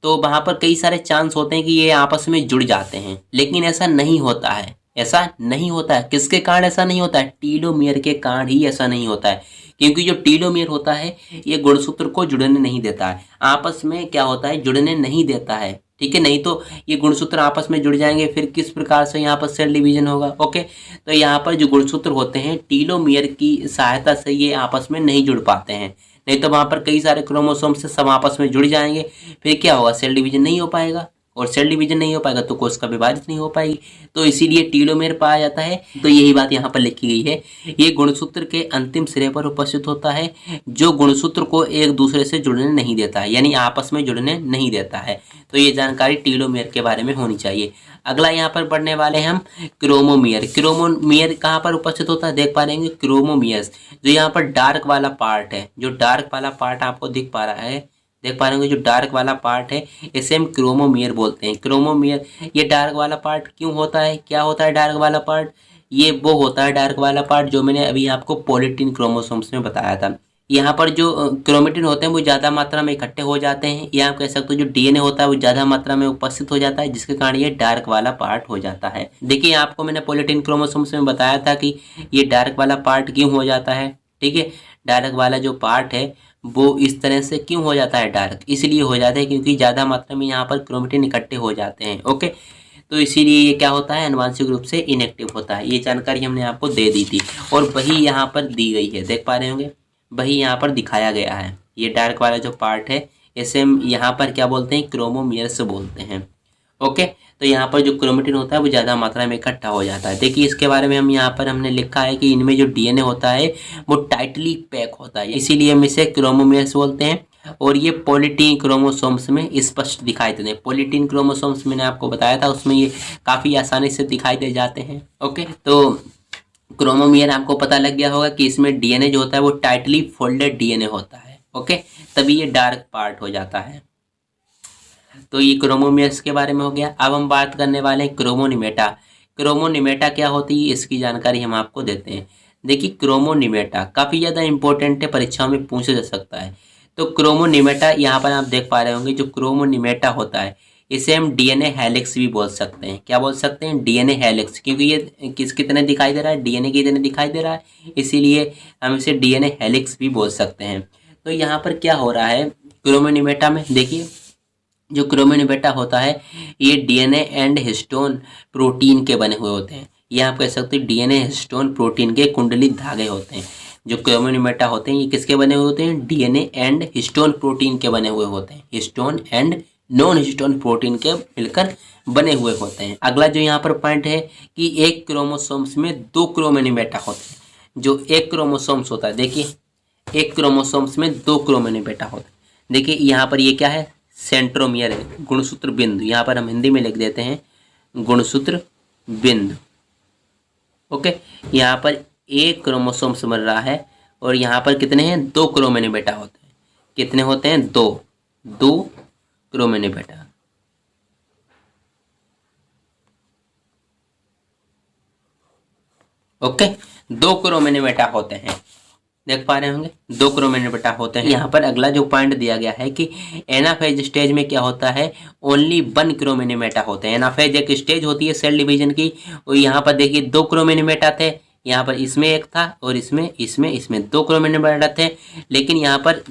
A: तो वहां पर कई सारे चांस होते हैं कि ये आपस में जुड़ जाते हैं, लेकिन ऐसा नहीं होता है। ऐसा नहीं होता है, किसके कारण ऐसा नहीं होता है, टीलोमेयर के कारण ही ऐसा नहीं होता है। क्योंकि जो टीलोमेयर होता है ये गुणसूत्र को जुड़ने नहीं देता है, आपस में क्या होता है, जुड़ने नहीं देता है। ठीक है, नहीं तो ये गुणसूत्र आपस में जुड़ जाएंगे, फिर किस प्रकार से यहाँ पर सेल डिवीजन होगा। ओके, तो यहाँ पर जो गुणसूत्र होते हैं टीलोमेयर की सहायता से ये आपस में नहीं जुड़ पाते हैं, नहीं तो वहाँ पर कई सारे क्रोमोसोम से सब आपस में जुड़ जाएंगे, फिर क्या होगा, सेल डिवीजन नहीं हो पाएगा, और सेल डिवीजन नहीं हो पाएगा तो कोशिका विभाजित नहीं हो पाएगी। तो इसीलिए टीलोमेयर पाया जाता है। तो यही बात यहाँ पर लिखी गई है। ये गुणसूत्र के अंतिम सिरे पर उपस्थित होता है, जो गुणसूत्र को एक दूसरे से जुड़ने नहीं देता है, यानी आपस में जुड़ने नहीं देता है। तो ये जानकारी टीलोमेयर के बारे में होनी चाहिए। अगला यहाँ पर पढ़ने वाले हैं हम क्रोमोमियर। क्रोमोमियर कहाँ पर उपस्थित होता है, देख पा रहे क्रोमोमियर्स, जो यहाँ पर डार्क वाला पार्ट है, जो डार्क वाला पार्ट आपको दिख पा रहा है, देख पा रहे होंगे, जो डार्क वाला पार्ट है इसे हम क्रोमोमियर बोलते हैं। क्रोमोमियर, ये डार्क वाला पार्ट क्यों होता है, क्या होता है डार्क वाला पार्ट, ये वो होता है डार्क वाला पार्ट जो मैंने अभी आपको पॉलीटीन क्रोमोसोम्स में बताया था। यहाँ पर जो क्रोमेटिन होते हैं वो ज़्यादा मात्रा में इकट्ठे हो जाते हैं, या आप कह सकते हो जो डीएनए होता है वो ज़्यादा मात्रा में उपस्थित हो जाता है, जिसके कारण ये डार्क वाला पार्ट हो जाता है। देखिए आपको मैंने पॉलीटीन क्रोमोसोम्स में बताया था कि ये डार्क वाला पार्ट क्यों हो जाता है। ठीक है, डार्क वाला जो पार्ट है वो इस तरह से क्यों हो जाता है डार्क, इसलिए हो जाता है क्योंकि ज़्यादा मात्रा में यहाँ पर क्रोमेटिन इकट्ठे हो जाते हैं। ओके, तो इसीलिए ये क्या होता है, आनुवांशिक रूप से इनएक्टिव होता है। ये जानकारी हमने आपको दे दी थी और वही यहाँ पर दी गई है, देख पा रहे होंगे, वही यहाँ पर दिखाया गया है। ये डार्क वाला जो पार्ट है इसे हम यहाँ पर क्या बोलते हैं, क्रोमोमियर्स बोलते हैं। ओके, तो यहाँ पर जो क्रोमेटिन होता है वो ज़्यादा मात्रा में इकट्ठा हो जाता है। देखिए इसके बारे में हम यहाँ पर हमने लिखा है कि इनमें जो डीएनए होता है वो टाइटली पैक होता है, इसीलिए हम इसे क्रोमोमियर्स बोलते हैं। और ये पॉलीटीन क्रोमोसोम्स में स्पष्ट दिखाई देते हैं। पॉलीटीन क्रोमोसोम्स मैंने आपको बताया था, उसमें ये काफ़ी आसानी से दिखाई दे जाते हैं। ओके, तो क्रोमोमियर आपको पता लग गया होगा कि इसमें डीएनए जो होता है वो टाइटली फोल्डेड डीएनए होता है। ओके, तभी ये डार्क पार्ट हो जाता है। तो ये क्रोमोमियर्स के बारे में हो गया। अब हम बात करने वाले हैं क्रोमोनिमेटा। क्रोमोनिमेटा क्या होती है इसकी जानकारी हम आपको देते हैं। देखिए क्रोमोनिमेटा काफ़ी ज़्यादा इंपॉर्टेंट है, परीक्षाओं में पूछा जा सकता है। तो क्रोमोनिमेटा यहाँ पर आप देख पा रहे होंगे, जो क्रोमोनिमेटा होता है इसे हम डीएनए हेलिक्स भी बोल सकते हैं। क्या बोल सकते हैं, डीएनए हेलिक्स, क्योंकि ये किसकी तरह दिखाई दे रहा है, डीएनए की तरह दिखाई दे रहा है, इसीलिए हम इसे डीएनए हेलिक्स भी बोल सकते हैं। तो यहाँ पर क्या हो रहा है क्रोमोनिमेटा में, देखिए जो क्रोमेटिन बेटा होता है ये डीएनए एंड हिस्टोन प्रोटीन के बने हुए होते हैं। ये आप कह सकते हो डीएनए हिस्टोन प्रोटीन के कुंडलित धागे होते हैं। जो क्रोमेटिन बेटा होते हैं ये किसके बने हुए होते हैं? डीएनए एंड हिस्टोन प्रोटीन के बने हुए होते हैं। Histone and non histone protein के मिलकर बने हुए होते हैं। अगला जो यहाँ पर पॉइंट है कि एक क्रोमोसोम्स में 2 क्रोमेटिन बेटा होते हैं। जो एक क्रोमोसोम्स होता है, देखिए एक क्रोमोसोम्स में 2 क्रोमेटिन बेटा होते हैं। देखिए यहाँ पर ये क्या है? सेंट्रोमियर है, गुणसूत्र बिंदु। यहाँ पर हम हिंदी में लिख देते हैं गुणसूत्र बिंदु। ओके, यहाँ पर एक क्रोमोसोम्स बन रहा है और यहाँ पर कितने हैं? 2 क्रोमेटिन बेटा होते हैं। कितने होते हैं? 2 क्रोमेटिन बेटा। ओके, 2 क्रोमेटिन बेटा होते हैं। देख पा रहे होंगे 2 क्रोमेटिन बेटा होते हैं। यहाँ पर अगला जो पॉइंट दिया गया है कि एनाफेज स्टेज में क्या होता है? ओनली 1 क्रोमेटिन बेटा होते हैं। एनाफेज एक स्टेज होती है सेल डिवीजन की, और यहाँ पर देखिए 2 क्रोमेटिन बेटा थे। यहाँ पर इसमें एक था और इसमें 2 क्रोमेटिन बेटा थे। लेकिन यहाँ पर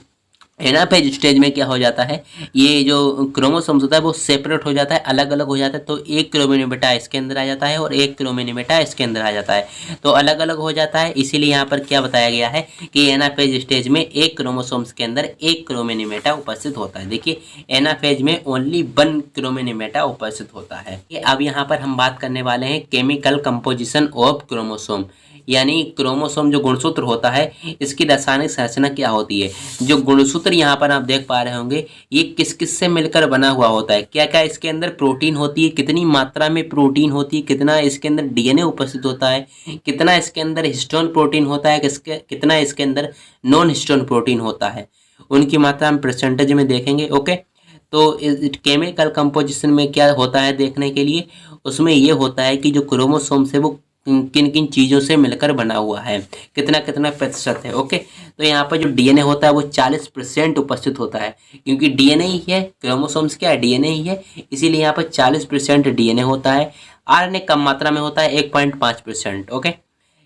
A: एनाफेज स्टेज में क्या हो जाता है? ये जो क्रोमोसोम्स होता है वो सेपरेट हो जाता है, अलग अलग हो जाता है। तो एक क्रोमेटिन बेटा इसके अंदर आ जाता है और एक क्रोमेटिन बेटा इसके अंदर आ जाता है, तो अलग अलग हो जाता है। इसीलिए यहाँ पर क्या बताया गया है कि एनाफेज स्टेज में एक क्रोमोसोम्स के अंदर एक क्रोमेटिन बेटा उपस्थित होता है। देखिए एनाफेज में ओनली 1 क्रोमेटिन बेटा उपस्थित होता है। अब यहाँ पर हम बात करने वाले हैं केमिकल कंपोजिशन ऑफ क्रोमोसोम, यानी क्रोमोसोम जो गुणसूत्र होता है इसकी रासायनिक संरचना क्या होती है। जो गुणसूत्र यहाँ पर आप देख पा रहे होंगे ये किस किस से मिलकर बना हुआ होता है, क्या क्या इसके अंदर प्रोटीन होती है, कितनी मात्रा में प्रोटीन होती है, कितना इसके अंदर डीएनए उपस्थित होता है, कितना इसके अंदर हिस्टोन प्रोटीन होता है, कितना इसके अंदर नॉन हिस्टोन प्रोटीन होता है, उनकी मात्रा हम परसेंटेज में देखेंगे। ओके, तो केमिकल कंपोजिशन में क्या होता है देखने के लिए, उसमें ये होता है कि जो क्रोमोसोम्स है वो किन किन चीज़ों से मिलकर बना हुआ है, कितना कितना प्रतिशत है। ओके, तो यहाँ पर जो डीएनए होता है वो 40% उपस्थित होता है, क्योंकि डीएनए ही है, क्रोमोसोम्स क्या है? डीएनए ही है, इसीलिए यहाँ पर 40% डीएनए होता है। आरएनए कम मात्रा में होता है 1.5%। ओके,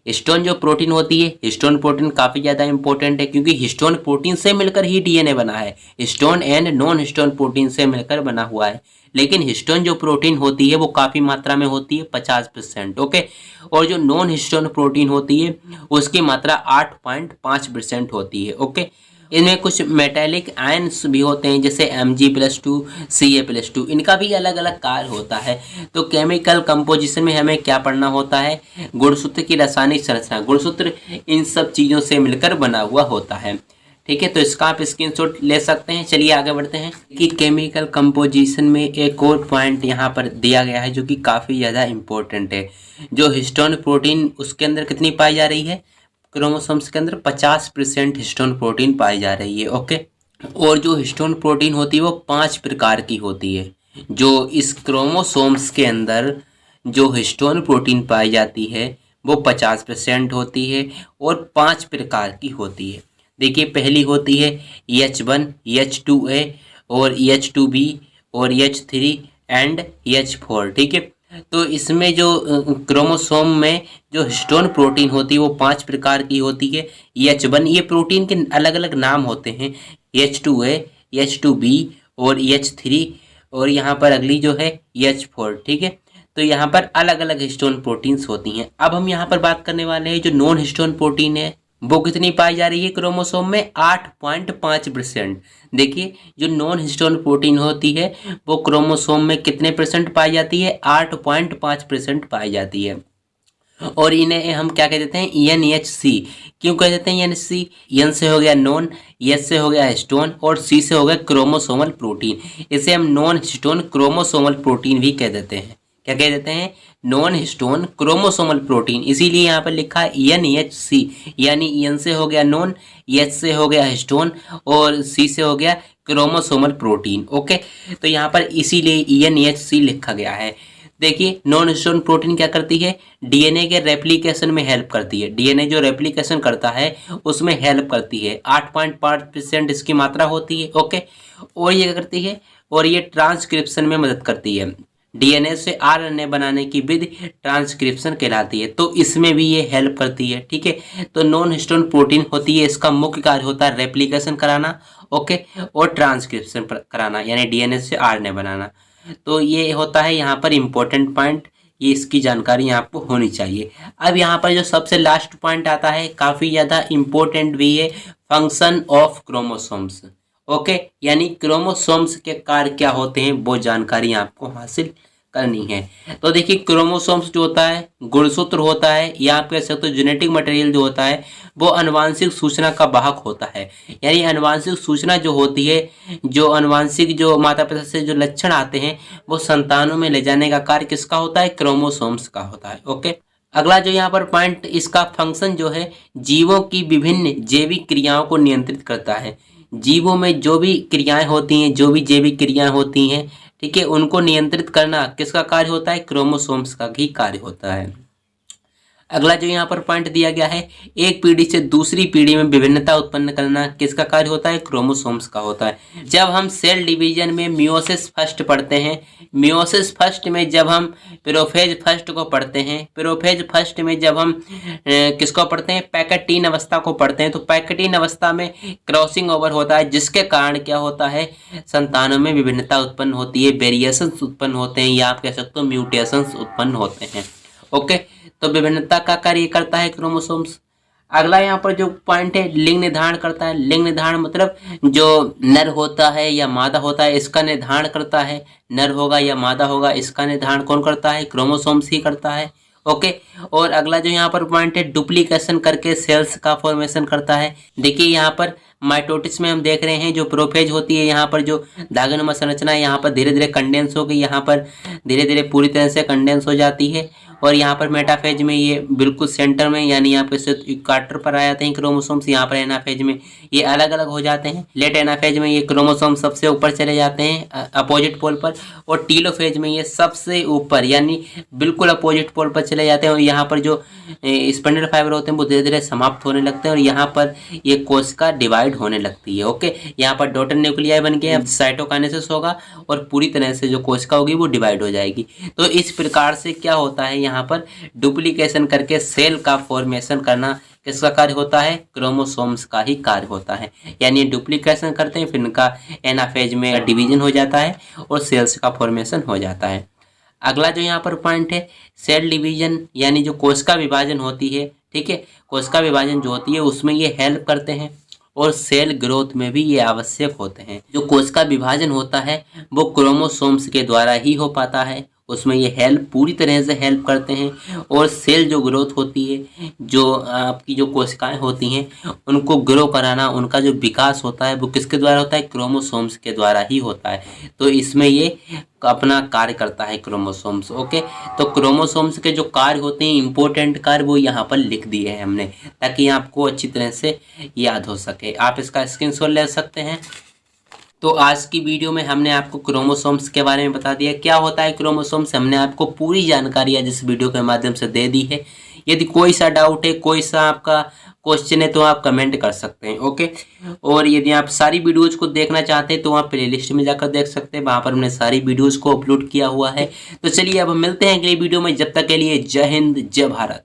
A: हिस्टोन जो प्रोटीन होती है, हिस्टोन प्रोटीन काफ़ी ज़्यादा इंपॉर्टेंट है, क्योंकि हिस्टोन प्रोटीन से मिलकर ही डीएनए बना है। Histone and non histone protein से मिलकर बना हुआ है, लेकिन हिस्टोन जो प्रोटीन होती है वो काफ़ी मात्रा में होती है 50%। ओके, और जो नॉन हिस्टोन प्रोटीन होती है उसकी मात्रा 8.5% होती है। ओके, इनमें कुछ मेटेलिक आयन्स भी होते हैं जैसे Mg+2 Ca+2, इनका भी अलग अलग कार्य होता है। तो केमिकल कंपोजिशन में हमें क्या पढ़ना होता है? गुणसूत्र की रासायनिक संरचना। गुणसूत्र इन सब चीज़ों से मिलकर बना हुआ होता है। ठीक है, तो इसका आप स्क्रीनशॉट ले सकते हैं। चलिए आगे बढ़ते हैं कि केमिकल कंपोजिशन में एक और पॉइंट यहाँ पर दिया गया है जो कि काफ़ी ज़्यादा इम्पोर्टेंट है। जो हिस्टोन प्रोटीन उसके अंदर कितनी पाई जा रही है? क्रोमोसोम्स के अंदर 50% हिस्टोन प्रोटीन पाई जा रही है। ओके, और जो हिस्टोन प्रोटीन होती है वो 5 प्रकार की होती है। जो इस क्रोमोसोम्स के अंदर जो हिस्टोन प्रोटीन पाई जाती है वो 50% होती है और 5 प्रकार की होती है। देखिए पहली होती है H1, H2A और H2B और H3 एंड H4। ठीक है, तो इसमें जो क्रोमोसोम में जो हिस्टोन प्रोटीन होती है वो 5 प्रकार की होती है। H1, ये प्रोटीन के अलग अलग नाम होते हैं, H2A, H2B और H3, और यहाँ पर अगली जो है H4। ठीक है, तो यहाँ पर अलग अलग हिस्टोन प्रोटीन्स होती हैं। अब हम यहाँ पर बात करने वाले हैं जो नॉन हिस्टोन प्रोटीन है वो कितनी पाई जा रही है क्रोमोसोम में? 8.5%। देखिए जो नॉन हिस्टोन प्रोटीन होती है वो क्रोमोसोम में कितने परसेंट पाई जाती है? 8.5% पाई जाती है। और इन्हें हम क्या कह देते हैं? NHC। क्यों कह देते हैं NHC? N से हो गया नॉन, H से हो गया हिस्टोन और C से हो गया क्रोमोसोमल प्रोटीन। इसे हम नॉन हिस्टोन क्रोमोसोमल प्रोटीन भी कह देते हैं। क्या कह देते हैं? Non histone chromosomal protein. इसीलिए यहाँ पर लिखा है NHC, यानी N से हो गया नॉन, H से हो गया हिस्टोन और C से हो गया क्रोमोसोमल प्रोटीन। ओके, तो यहाँ पर इसीलिए NHC लिखा गया है। देखिए नॉन हिस्टोन प्रोटीन क्या करती है? डीएनए के रेप्लिकेशन में हेल्प करती है। डीएनए जो रेप्लिकेशन करता है उसमें हेल्प करती है। 8.5% इसकी मात्रा होती है। ओके, और ये क्या करती है? और ये ट्रांसक्रिप्शन में मदद करती है। डीएनए से आरएनए बनाने की विधि ट्रांसक्रिप्शन कहलाती है। तो इसमें भी ये हेल्प करती है, ठीक है। तो नॉन हिस्टोन प्रोटीन होती है, इसका मुख्य कार्य होता है रेप्लिकेशन कराना, ओके, और ट्रांसक्रिप्शन कराना, यानी डीएनए से आरएनए बनाना। तो ये होता है यहाँ पर इम्पोर्टेंट पॉइंट, ये इसकी जानकारी आपको होनी चाहिए। अब यहाँ पर जो सबसे लास्ट पॉइंट आता है, काफ़ी ज़्यादा इम्पोर्टेंट भी है, फंक्शन ऑफ क्रोमोसोम्स, ओके, यानी क्रोमोसोम्स के कार्य क्या होते हैं वो जानकारी आपको हासिल करनी है। तो देखिए क्रोमोसोम्स जो होता है गुणसूत्र होता है, या आप कह सकते हो जेनेटिक मटेरियल जो होता है वो अनुवांशिक सूचना का वाहक होता है। यानी अनुवांशिक सूचना जो होती है, जो अनुवांशिक जो माता पिता से जो लक्षण आते हैं वो संतानों में ले जाने का कार्य किसका होता है, क्रोमोसोम्स का होता है, ओके। अगला जो यहाँ पर पॉइंट, इसका फंक्शन जो है जीवों की विभिन्न जैविक क्रियाओं को नियंत्रित करता है। जीवों में जो भी क्रियाएं होती हैं, जो भी जैविक क्रियाएं होती हैं, ठीक है, उनको नियंत्रित करना किसका कार्य होता है, क्रोमोसोम्स का ही कार्य होता है। अगला जो यहाँ पर पॉइंट दिया गया है, एक पीढ़ी से दूसरी पीढ़ी में विभिन्नता उत्पन्न करना किसका कार्य होता है, क्रोमोसोम्स का होता है। जब हम सेल डिवीजन में मियोसिस फर्स्ट पढ़ते हैं, मियोसिस फर्स्ट में जब हम प्रोफेज फर्स्ट को पढ़ते हैं, प्रोफेज फर्स्ट में जब हम किसको पढ़ते हैं, पैकेटीन अवस्था को पढ़ते हैं, तो पैकेटीन अवस्था में क्रॉसिंग ओवर होता है, जिसके कारण क्या होता है, संतानों में विभिन्नता उत्पन्न होती है, वेरिएशंस उत्पन्न होते हैं, या आप कह सकते हो म्यूटेशंस उत्पन्न होते हैं, ओके। तो विभिन्नता का कार्य करता है क्रोमोसोम्स। अगला यहाँ पर जो पॉइंट है, लिंग निर्धारण करता है। लिंग निर्धारण मतलब जो नर होता है या मादा होता है इसका निर्धारण करता है, नर होगा या मादा होगा इसका निर्धारण कौन करता है, क्रोमोसोम्स ही करता है, ओके। और अगला जो यहाँ पर पॉइंट है, डुप्लीकेशन करके सेल्स का फॉर्मेशन करता है। देखिए यहाँ पर माइटोटिस में हम देख रहे हैं जो प्रोफेज होती है, यहाँ पर जो दागनुमा संरचना है यहाँ पर धीरे धीरे कंडेंस हो गई, यहाँ पर धीरे धीरे पूरी तरह से कंडेंस हो जाती है। और यहाँ पर मेटाफेज में ये बिल्कुल सेंटर में, यानी यहाँ पे इक्वाटर पर आ जाते हैं क्रोमोसोम्स, यहाँ पर एनाफेज में ये अलग अलग हो जाते हैं। लेट एनाफेज में ये क्रोमोसोम सबसे ऊपर चले जाते हैं अपोजिट पोल पर, और टीलोफेज में ये सबसे ऊपर यानी बिल्कुल अपोजिट पोल पर चले जाते हैं। और यहाँ पर जो स्पिंडल फाइबर होते हैं वो धीरे धीरे समाप्त होने लगते हैं, और यहाँ पर ये कोशिका डिवाइड होने लगती है, ओके। यहाँ पर डॉटर न्यूक्लियाई बन के साइटोकाइनेसिस होगा और पूरी तरह से जो कोशिका होगी वो डिवाइड हो जाएगी। तो इस प्रकार से क्या होता है, यहाँ पर डुप्लीकेशन करके सेल का फॉर्मेशन करना किसका कार्य होता है, क्रोमोसोम्स का ही कार्य होता है। यानी डुप्लीकेशन करते हैं, फिर इनका एनाफेज में डिवीजन हो जाता है और सेल्स का फॉर्मेशन हो जाता है। अगला जो यहाँ पर पॉइंट है, सेल डिवीजन यानी जो कोशिका विभाजन होती है, ठीक है, कोशिका विभाजन जो होती है उसमें ये हेल्प करते हैं, और सेल ग्रोथ में भी ये आवश्यक होते हैं। जो कोशिका विभाजन होता है वो क्रोमोसोम्स के द्वारा ही हो पाता है, उसमें ये हेल्प पूरी तरह से हेल्प करते हैं। और सेल जो ग्रोथ होती है, जो आपकी जो कोशिकाएं होती हैं उनको ग्रो कराना, उनका जो विकास होता है वो किसके द्वारा होता है, क्रोमोसोम्स के द्वारा ही होता है। तो इसमें ये अपना कार्य करता है क्रोमोसोम्स, ओके। तो क्रोमोसोम्स के जो कार्य होते हैं, इंपॉर्टेंट कार्य, वो यहाँ पर लिख दिए हैं हमने, ताकि आपको अच्छी तरह से याद हो सके। आप इसका स्क्रीनशॉट ले सकते हैं। तो आज की वीडियो में हमने आपको क्रोमोसोम्स के बारे में बता दिया, क्या होता है क्रोमोसोम्स, हमने आपको पूरी जानकारी आज इस वीडियो के माध्यम से दे दी है। यदि कोई सा डाउट है, कोई सा आपका क्वेश्चन है तो आप कमेंट कर सकते हैं, ओके। और यदि आप सारी वीडियोज़ को देखना चाहते हैं तो आप प्लेलिस्ट में जाकर देख सकते हैं, वहाँ पर हमने सारी वीडियोज़ को अपलोड किया हुआ है। तो चलिए अब हम मिलते हैं अगली वीडियो में, जब तक के लिए जय हिंद जय भारत।